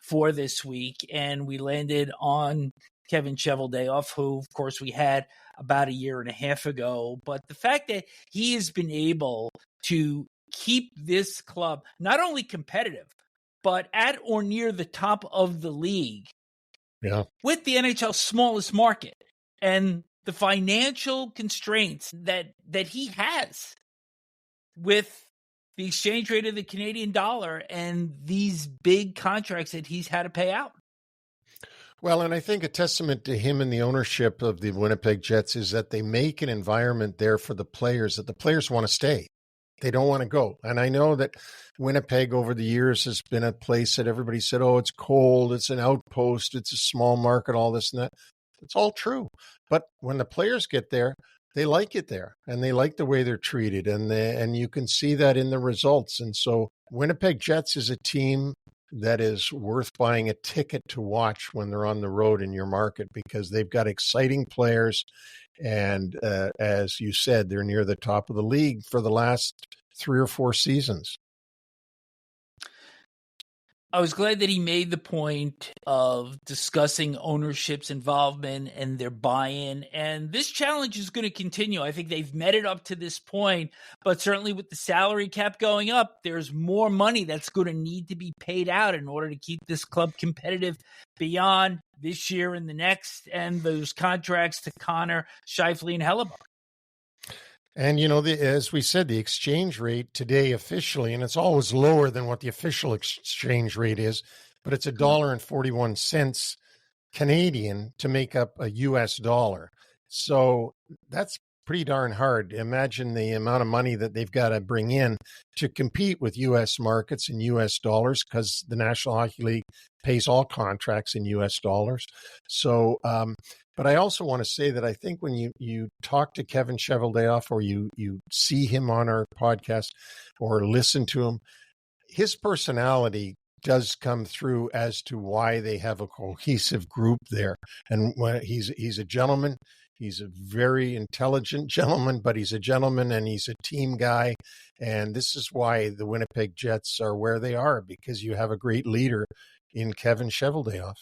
for this week, and we landed on Kevin Cheveldayoff, who, of course, we had about a year and a half ago. But the fact that he has been able to keep this club not only competitive, but at or near the top of the league with the NHL's smallest market and the financial constraints that he has with the exchange rate of the Canadian dollar and these big contracts that he's had to pay out. Well, and I think a testament to him and the ownership of the Winnipeg Jets is that they make an environment there for the players, that the players want to stay. They don't want to go. And I know that Winnipeg over the years has been a place that everybody said, oh, it's cold, it's an outpost, it's a small market, all this and that. It's all true. But when the players get there, they like it there and they like the way they're treated. And you can see that in the results. And so Winnipeg Jets is a team that is worth buying a ticket to watch when they're on the road in your market, because they've got exciting players. And as you said, they're near the top of the league for the last 3 or 4 seasons. I was glad that he made the point of discussing ownership's involvement and their buy-in. And this challenge is going to continue. I think they've met it up to this point, but certainly with the salary cap going up, there's more money that's going to need to be paid out in order to keep this club competitive beyond this year and the next, and those contracts to Connor, Scheifele, and Hellebuyck. And, as we said, the exchange rate today officially, and it's always lower than what the official exchange rate is, but it's $1.41 Canadian to make up a US dollar. So that's pretty darn hard. Imagine the amount of money that they've got to bring in to compete with US markets in US dollars, because the National Hockey League pays all contracts in US dollars. So, but I also want to say that I think when you talk to Kevin Cheveldayoff, or you see him on our podcast or listen to him, his personality does come through as to why they have a cohesive group there. And when he's a gentleman, he's a very intelligent gentleman, but he's a gentleman and he's a team guy. And this is why the Winnipeg Jets are where they are, because you have a great leader in Kevin Cheveldayoff.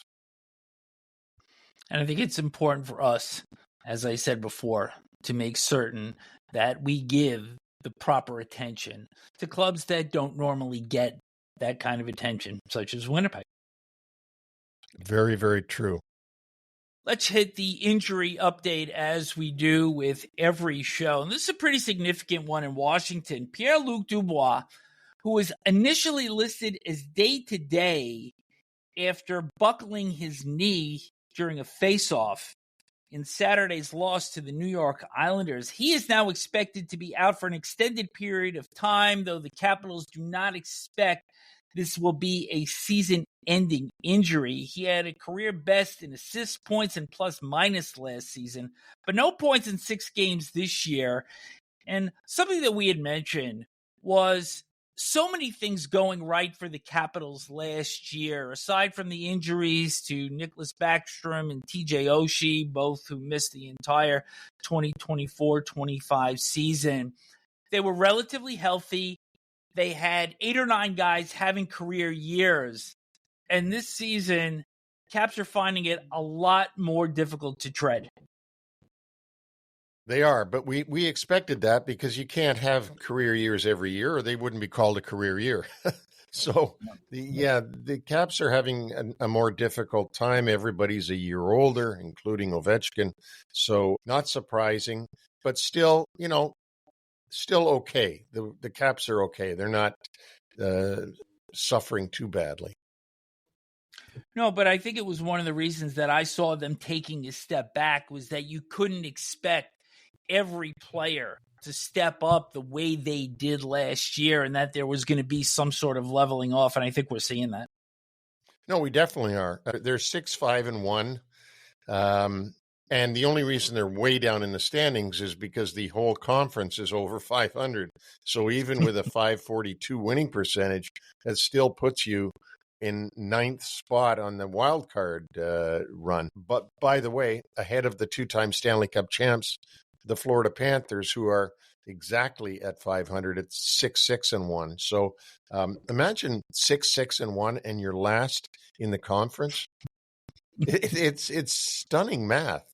And I think it's important for us, as I said before, to make certain that we give the proper attention to clubs that don't normally get that kind of attention, such as Winnipeg. Very, very true. Let's hit the injury update as we do with every show. And this is a pretty significant one in Washington. Pierre-Luc Dubois, who was initially listed as day-to-day after buckling his knee during a face-off in Saturday's loss to the New York Islanders. He is now expected to be out for an extended period of time, though the Capitals do not expect this will be a season-ending injury. He had a career best in assists, points, and plus-minus last season, but no points in 6 games this year. And something that we had mentioned was so many things going right for the Capitals last year, aside from the injuries to Nicholas Backstrom and TJ Oshie, both who missed the entire 2024-25 season. They were relatively healthy. They had 8 or 9 guys having career years. And this season, Caps are finding it a lot more difficult to tread. They are, but we expected that, because you can't have career years every year or they wouldn't be called a career year. So, the Caps are having a more difficult time. Everybody's a year older, including Ovechkin. So not surprising, but still, still okay. The Caps are okay. They're not suffering too badly. No, but I think it was one of the reasons that I saw them taking a step back was that you couldn't expect every player to step up the way they did last year, and that there was going to be some sort of leveling off. And I think we're seeing that. No, we definitely are. They're 6-5-1. And the only reason they're way down in the standings is because the whole conference is over 500. So even with a 542 winning percentage, that still puts you in 9th spot on the wild card run. But by the way, ahead of the 2-time Stanley Cup champs, the Florida Panthers, who are exactly at 500, it's 6-6-1. So imagine 6-6-1 and you're last in the conference. It's stunning math.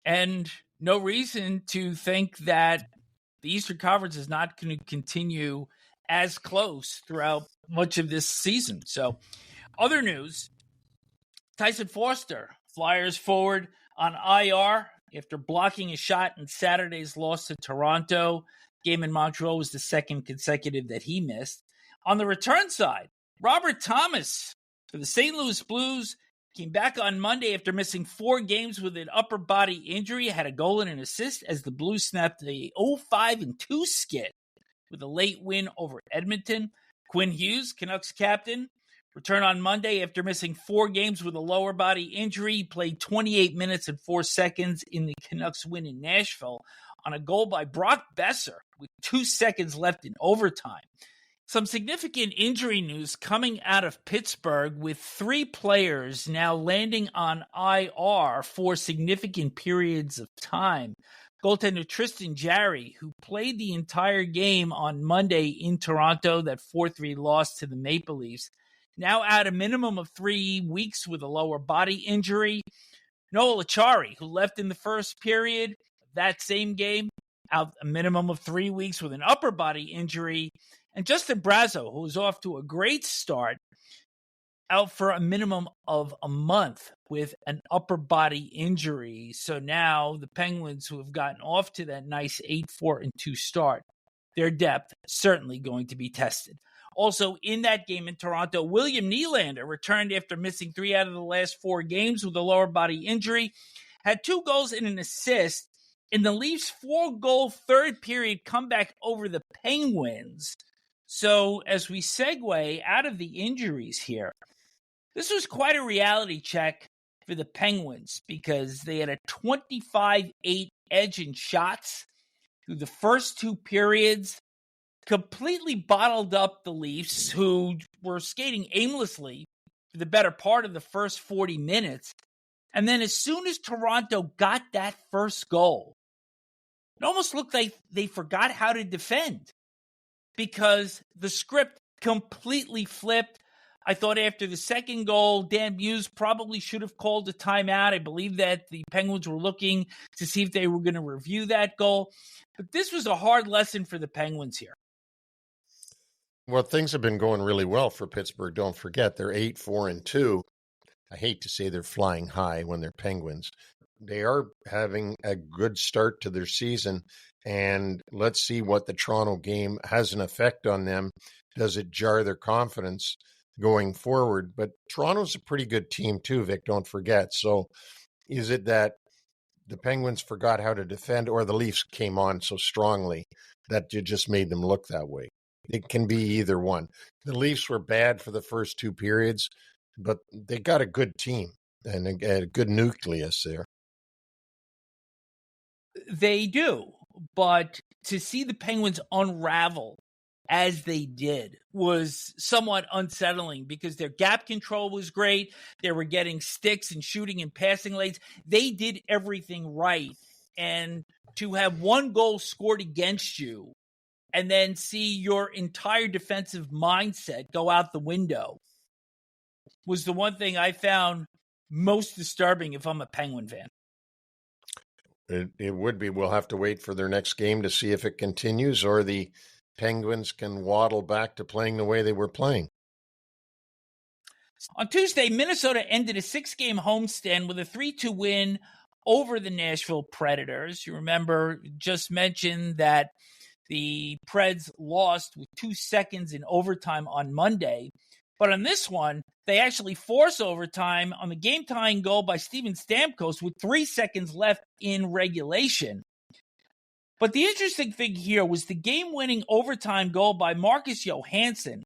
And no reason to think that the Eastern Conference is not going to continue as close throughout much of this season. So, other news, Tyson Foster, Flyers forward on IR after blocking a shot in Saturday's loss to Toronto. Game in Montreal was the second consecutive that he missed. On the return side, Robert Thomas for the St. Louis Blues came back on Monday after missing 4 games with an upper body injury, had a goal and an assist as the Blues snapped a 0-5-2 skid with a late win over Edmonton. Quinn Hughes, Canucks captain, returned on Monday after missing 4 games with a lower body injury. He played 28 minutes and 4 seconds in the Canucks win in Nashville on a goal by Brock Besser with 2 seconds left in overtime. Some significant injury news coming out of Pittsburgh, with 3 players now landing on IR for significant periods of time. Goaltender Tristan Jarry, who played the entire game on Monday in Toronto, that 4-3 loss to the Maple Leafs, now out a minimum of 3 weeks with a lower body injury. Noel Acciari, who left in the first period of that same game, out a minimum of 3 weeks with an upper body injury. And Justin Brazeau, who was off to a great start, out for a minimum of a month with an upper body injury. So now the Penguins, who have gotten off to that nice 8-4-2 start, their depth certainly going to be tested. Also in that game in Toronto, William Nylander returned after missing 3 out of the last 4 games with a lower body injury, had 2 goals and an assist in the Leafs' 4-goal third period comeback over the Penguins. So as we segue out of the injuries here, this was quite a reality check for the Penguins because they had a 25-8 edge in shots through the first 2 periods, completely bottled up the Leafs, who were skating aimlessly for the better part of the first 40 minutes. And then as soon as Toronto got that first goal, it almost looked like they forgot how to defend because the script completely flipped. I thought after the second goal, Dan Muse probably should have called a timeout. I believe that the Penguins were looking to see if they were going to review that goal. But this was a hard lesson for the Penguins here. Well, things have been going really well for Pittsburgh. Don't forget, they're 8-4-2. I hate to say they're flying high when they're Penguins. They are having a good start to their season, and let's see what the Toronto game has an effect on them. Does it jar their confidence going forward? But Toronto's a pretty good team too, Vic, don't forget. So is it that the Penguins forgot how to defend, or the Leafs came on so strongly that it just made them look that way? It can be either one. The Leafs were bad for the first 2 periods, but they got a good team and a good nucleus there. They do, but to see the Penguins unravel as they did was somewhat unsettling because their gap control was great. They were getting sticks and shooting and passing lanes. They did everything right. And to have 1 goal scored against you and then see your entire defensive mindset go out the window was the one thing I found most disturbing if I'm a Penguin fan. It would be. We'll have to wait for their next game to see if it continues or the Penguins can waddle back to playing the way they were playing. On Tuesday, Minnesota ended a 6-game homestand with a 3-2 win over the Nashville Predators. You remember, just mentioned that the Preds lost with 2 seconds in overtime on Monday. But on this one, they actually force overtime on the game-tying goal by Steven Stamkos with 3 seconds left in regulation. But the interesting thing here was the game-winning overtime goal by Marcus Johansson.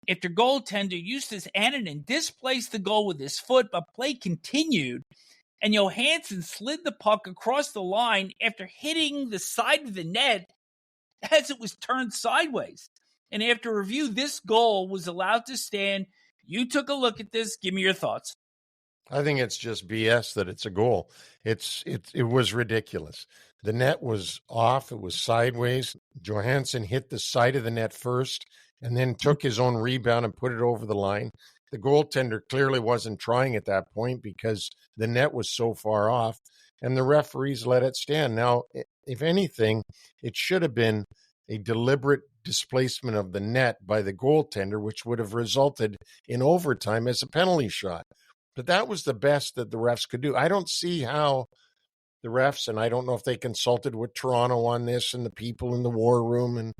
After goaltender Justus Annunen displaced the goal with his foot, but play continued, and Johansson slid the puck across the line after hitting the side of the net as it was turned sideways. And after review, this goal was allowed to stand. You took a look at this. Give me your thoughts. I think it's just BS that it's a goal. It was ridiculous. The net was off. It was sideways. Johansson hit the side of the net first and then took his own rebound and put it over the line. The goaltender clearly wasn't trying at that point because the net was so far off, and the referees let it stand. Now, if anything, it should have been a deliberate displacement of the net by the goaltender, which would have resulted in overtime as a penalty shot. But that was the best that the refs could do. I don't see how the refs, and I don't know if they consulted with Toronto on this and the people in the war room, and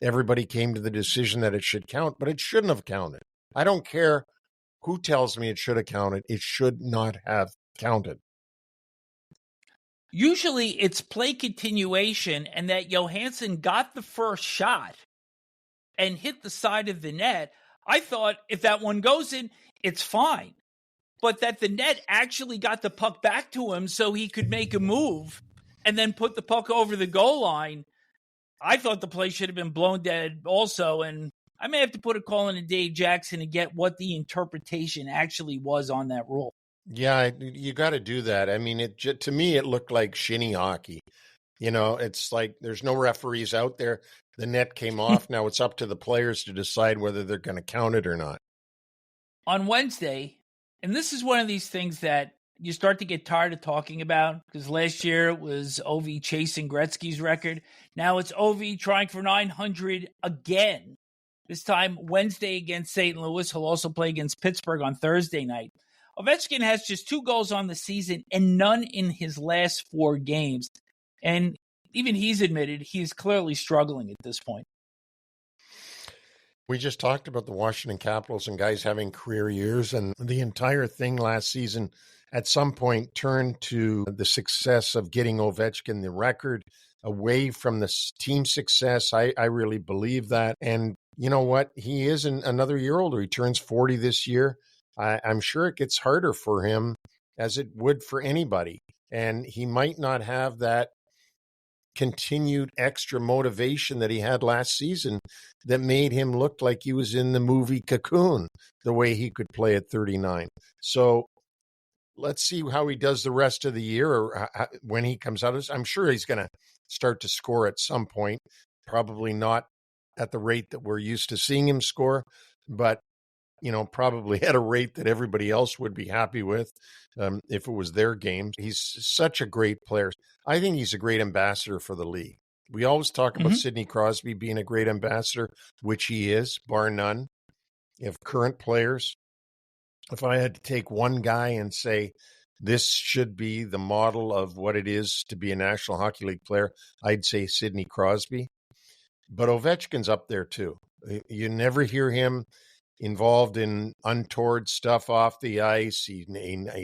everybody came to the decision that it should count, but it shouldn't have counted. I don't care who tells me it should have counted. It should not have counted. Usually it's play continuation and that Johansson got the first shot and hit the side of the net. I thought if that one goes in, it's fine. But that the net actually got the puck back to him so he could make a move and then put the puck over the goal line, I thought the play should have been blown dead also. And I may have to put a call in to Dave Jackson to get what the interpretation actually was on that rule. Yeah, you got to do that. I mean, to me, it looked like shinny hockey. It's like there's no referees out there. The net came off. Now it's up to the players to decide whether they're going to count it or not. On Wednesday, and this is one of these things that you start to get tired of talking about, because last year it was Ovi chasing Gretzky's record. Now it's Ovi trying for 900 again. This time Wednesday against St. Louis. He'll also play against Pittsburgh on Thursday night. Ovechkin has just 2 goals on the season and none in his last 4 games. And even he's admitted he's clearly struggling at this point. We just talked about the Washington Capitals and guys having career years, and the entire thing last season at some point turned to the success of getting Ovechkin the record away from the team success. I really believe that. And you know what? He is another year older. He turns 40 this year. I'm sure it gets harder for him, as it would for anybody. And he might not have that continued extra motivation that he had last season that made him look like he was in the movie Cocoon, the way he could play at 39. So let's see how he does the rest of the year, or when he comes out of this. I'm sure he's going to start to score at some point, probably not at the rate that we're used to seeing him score, but probably at a rate that everybody else would be happy with if it was their game. He's such a great player. I think he's a great ambassador for the league. We always talk about Sidney Crosby being a great ambassador, which he is, bar none. If current players, if I had to take one guy and say, this should be the model of what it is to be a National Hockey League player, I'd say Sidney Crosby. But Ovechkin's up there too. You never hear him involved in untoward stuff off the ice. He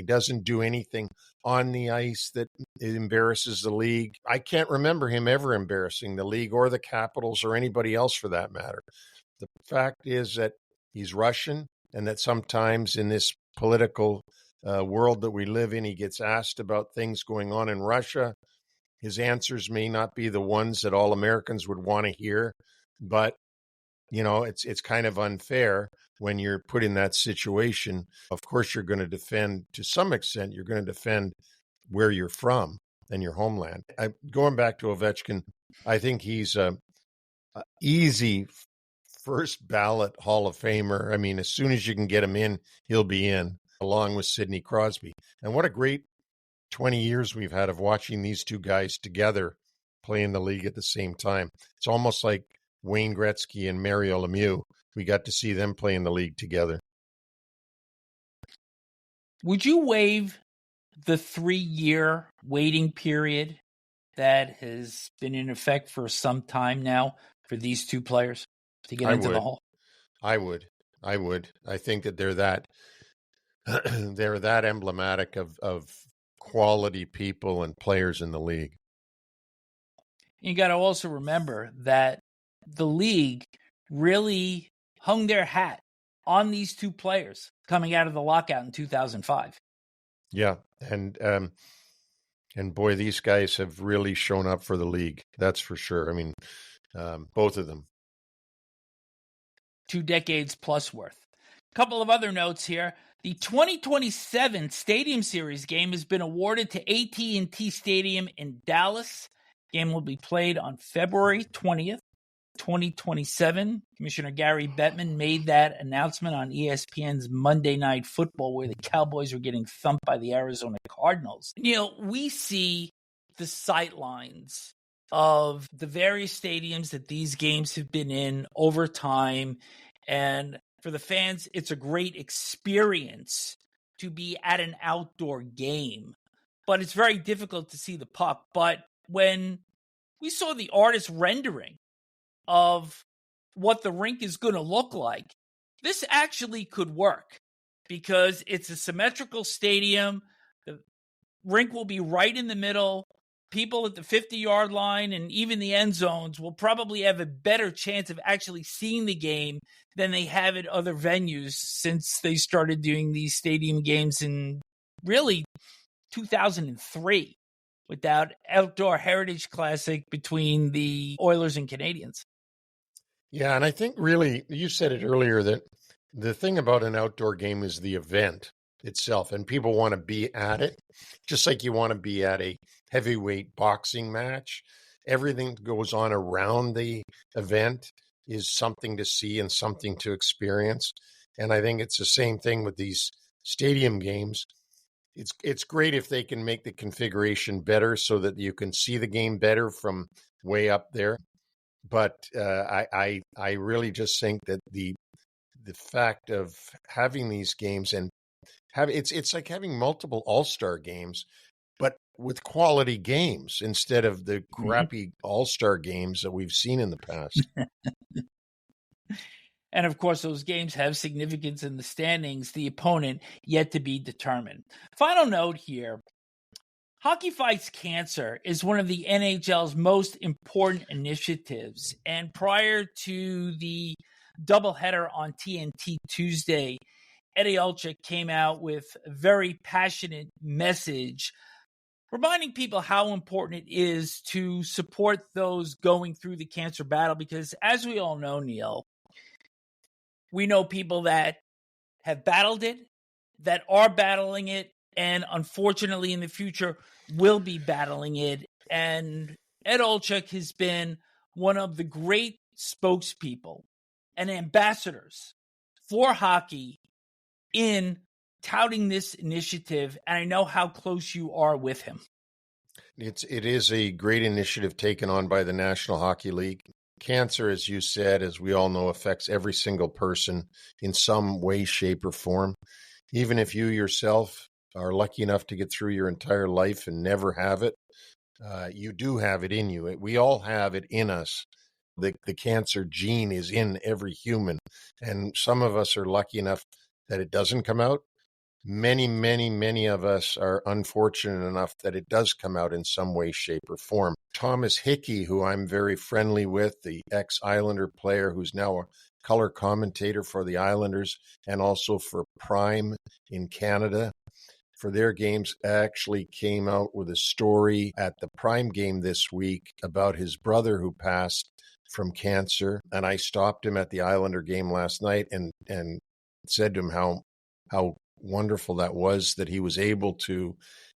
doesn't do anything on the ice that embarrasses the league. I can't remember him ever embarrassing the league or the Capitals or anybody else for that matter. The fact is that he's Russian, and that sometimes in this political world that we live in, he gets asked about things going on in Russia. His answers may not be the ones that all Americans would want to hear, but it's kind of unfair when you're put in that situation. Of course, you're going to defend, to some extent, you're going to defend where you're from and your homeland. Going back to Ovechkin, I think he's a easy first ballot Hall of Famer. I mean, as soon as you can get him in, he'll be in, along with Sidney Crosby. And what a great 20 years we've had of watching these two guys together play in the league at the same time. It's almost like Wayne Gretzky and Mario Lemieux. We got to see them play in the league together. Would you waive the 3-year waiting period that has been in effect for some time now for these two players to get into the Hall? I would. I think that they're that emblematic of quality people and players in the league. You got to also remember that the league really hung their hat on these two players coming out of the lockout in 2005. Yeah, and boy, these guys have really shown up for the league. That's for sure. I mean, both of them. 2 decades plus worth. A couple of other notes here. The 2027 Stadium Series game has been awarded to AT&T Stadium in Dallas. Game will be played on February 20th, 2027. Commissioner Gary Bettman made that announcement on ESPN's Monday Night Football, where the Cowboys were getting thumped by the Arizona Cardinals. We see the sightlines of the various stadiums that these games have been in over time. And for the fans, it's a great experience to be at an outdoor game. But it's very difficult to see the puck. But when we saw the artist rendering of what the rink is going to look like, this actually could work because it's a symmetrical stadium. The rink will be right in the middle. People at the 50-yard line and even the end zones will probably have a better chance of actually seeing the game than they have at other venues since they started doing these stadium games in really 2003 with that outdoor heritage classic between the Oilers and Canadiens. Yeah, and I think really, you said it earlier, that the thing about an outdoor game is the event. itself, and people want to be at it, just like you want to be at a heavyweight boxing match. Everything that goes on around the event is something to see and something to experience. And I think it's the same thing with these stadium games. It's great if they can make the configuration better so that you can see the game better from way up there. But I really just think that the fact of having these games and it's like having multiple all-star games, but with quality games instead of the crappy all-star games that we've seen in the past. And of course, those games have significance in the standings, the opponent yet to be determined. Final note here. Hockey Fights Cancer is one of the NHL's most important initiatives. And prior to the doubleheader on TNT Tuesday, Eddie Olczyk came out with a very passionate message reminding people how important it is to support those going through the cancer battle. Because as we all know, Neil, we know people that have battled it, that are battling it, and unfortunately in the future will be battling it. And Ed Olczyk has been one of the great spokespeople and ambassadors for hockey in touting this initiative, and I know how close you are with him. It is a great initiative taken on by the National Hockey League. Cancer, as you said, as we all know, affects every single person in some way, shape, or form. Even if you yourself are lucky enough to get through your entire life and never have it, you do have it in you. We all have it in us. The cancer gene is in every human, and some of us are lucky enough that it doesn't come out. Many, many, many of us are unfortunate enough that it does come out in some way, shape, or form. Thomas Hickey, who I'm very friendly with, the ex-Islander player who's now a color commentator for the Islanders and also for Prime in Canada, for their games, actually came out with a story at the Prime game this week about his brother who passed from cancer. And I stopped him at the Islander game last night and said to him how wonderful that was, that he was able to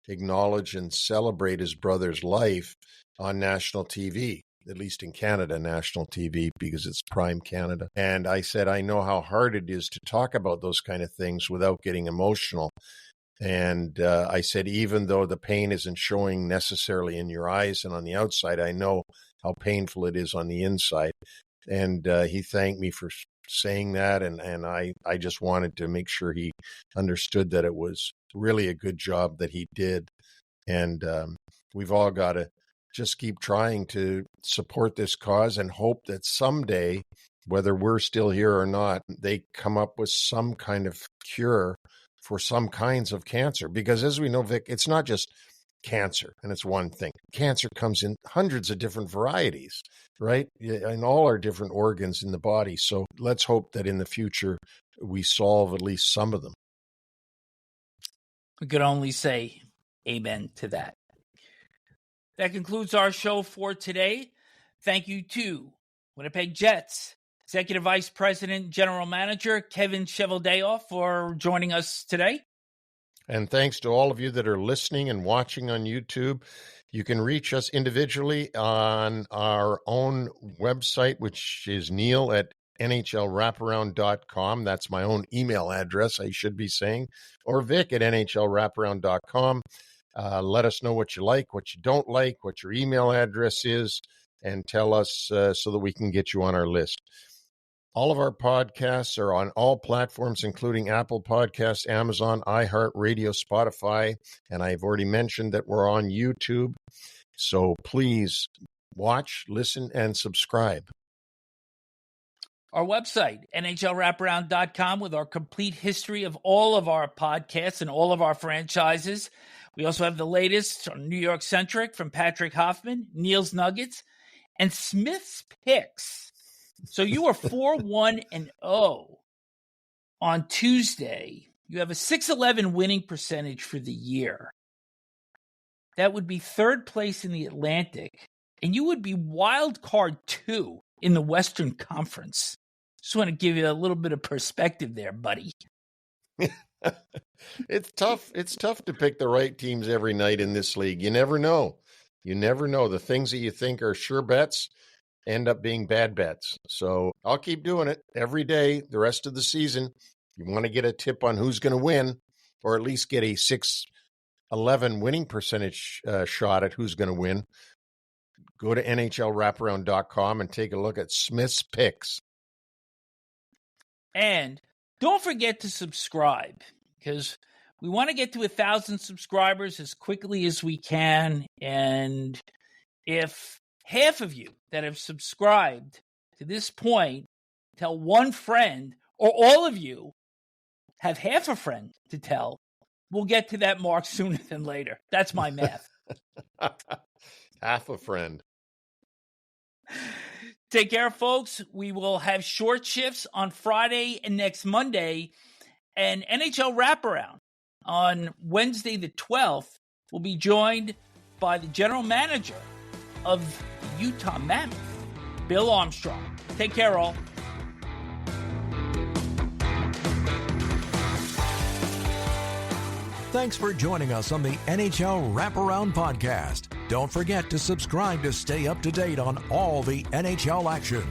acknowledge and celebrate his brother's life on national TV, at least in Canada, national TV, because it's Prime Canada. And I said, I know how hard it is to talk about those kind of things without getting emotional. And I said, even though the pain isn't showing necessarily in your eyes and on the outside, I know how painful it is on the inside. And he thanked me for saying that, and I just wanted to make sure he understood that it was really a good job that he did. And we've all got to just keep trying to support this cause and hope that someday, whether we're still here or not, they come up with some kind of cure for some kinds of cancer. Because as we know, Vic, it's not just cancer, and it's one thing. Cancer comes in hundreds of different varieties, right? In all our different organs in the body. So let's hope that in the future we solve at least some of them. We could only say amen to that. That concludes our show for today. Thank you to Winnipeg Jets Executive Vice President, General Manager Kevin Cheveldayoff for joining us today. And thanks to all of you that are listening and watching on YouTube. You can reach us individually on our own website, which is Neil at NHLWraparound.com. That's my own email address, I should be saying, or Vic at NHLWraparound.com. Let us know what you like, what you don't like, what your email address is, and tell us so that we can get you on our list. All of our podcasts are on all platforms, including Apple Podcasts, Amazon, iHeartRadio, Spotify, and I've already mentioned that we're on YouTube. So please watch, listen, and subscribe. Our website, NHLWraparound.com, with our complete history of all of our podcasts and all of our franchises. We also have the latest on New York Centric from Patrick Hoffman, Neil's Nuggets, and Smith's Picks. So you are 4-1-0 on Tuesday. You have a .611 winning percentage for the year. That would be third place in the Atlantic, and you would be wild card 2 in the Western Conference. Just want to give you a little bit of perspective there, buddy. It's tough. It's tough to pick the right teams every night in this league. You never know. You never know. The things that you think are sure bets end up being bad bets. So I'll keep doing it every day, the rest of the season. You want to get a tip on who's going to win, or at least get a 6-11 winning percentage shot at who's going to win. Go to NHLWraparound.com and take a look at Smith's picks. And don't forget to subscribe, because we want to get to 1,000 subscribers as quickly as we can. And if half of you that have subscribed to this point tell one friend, or all of you have half a friend to tell, we'll get to that mark sooner than later. That's my math. Half a friend. Take care, folks. We will have short shifts on Friday and next Monday, and NHL Wraparound on Wednesday the 12th will be joined by the general manager of the Utah Mammoth, Bill Armstrong. Take care, all. Thanks for joining us on the NHL Wraparound Podcast. Don't forget to subscribe to stay up to date on all the NHL action.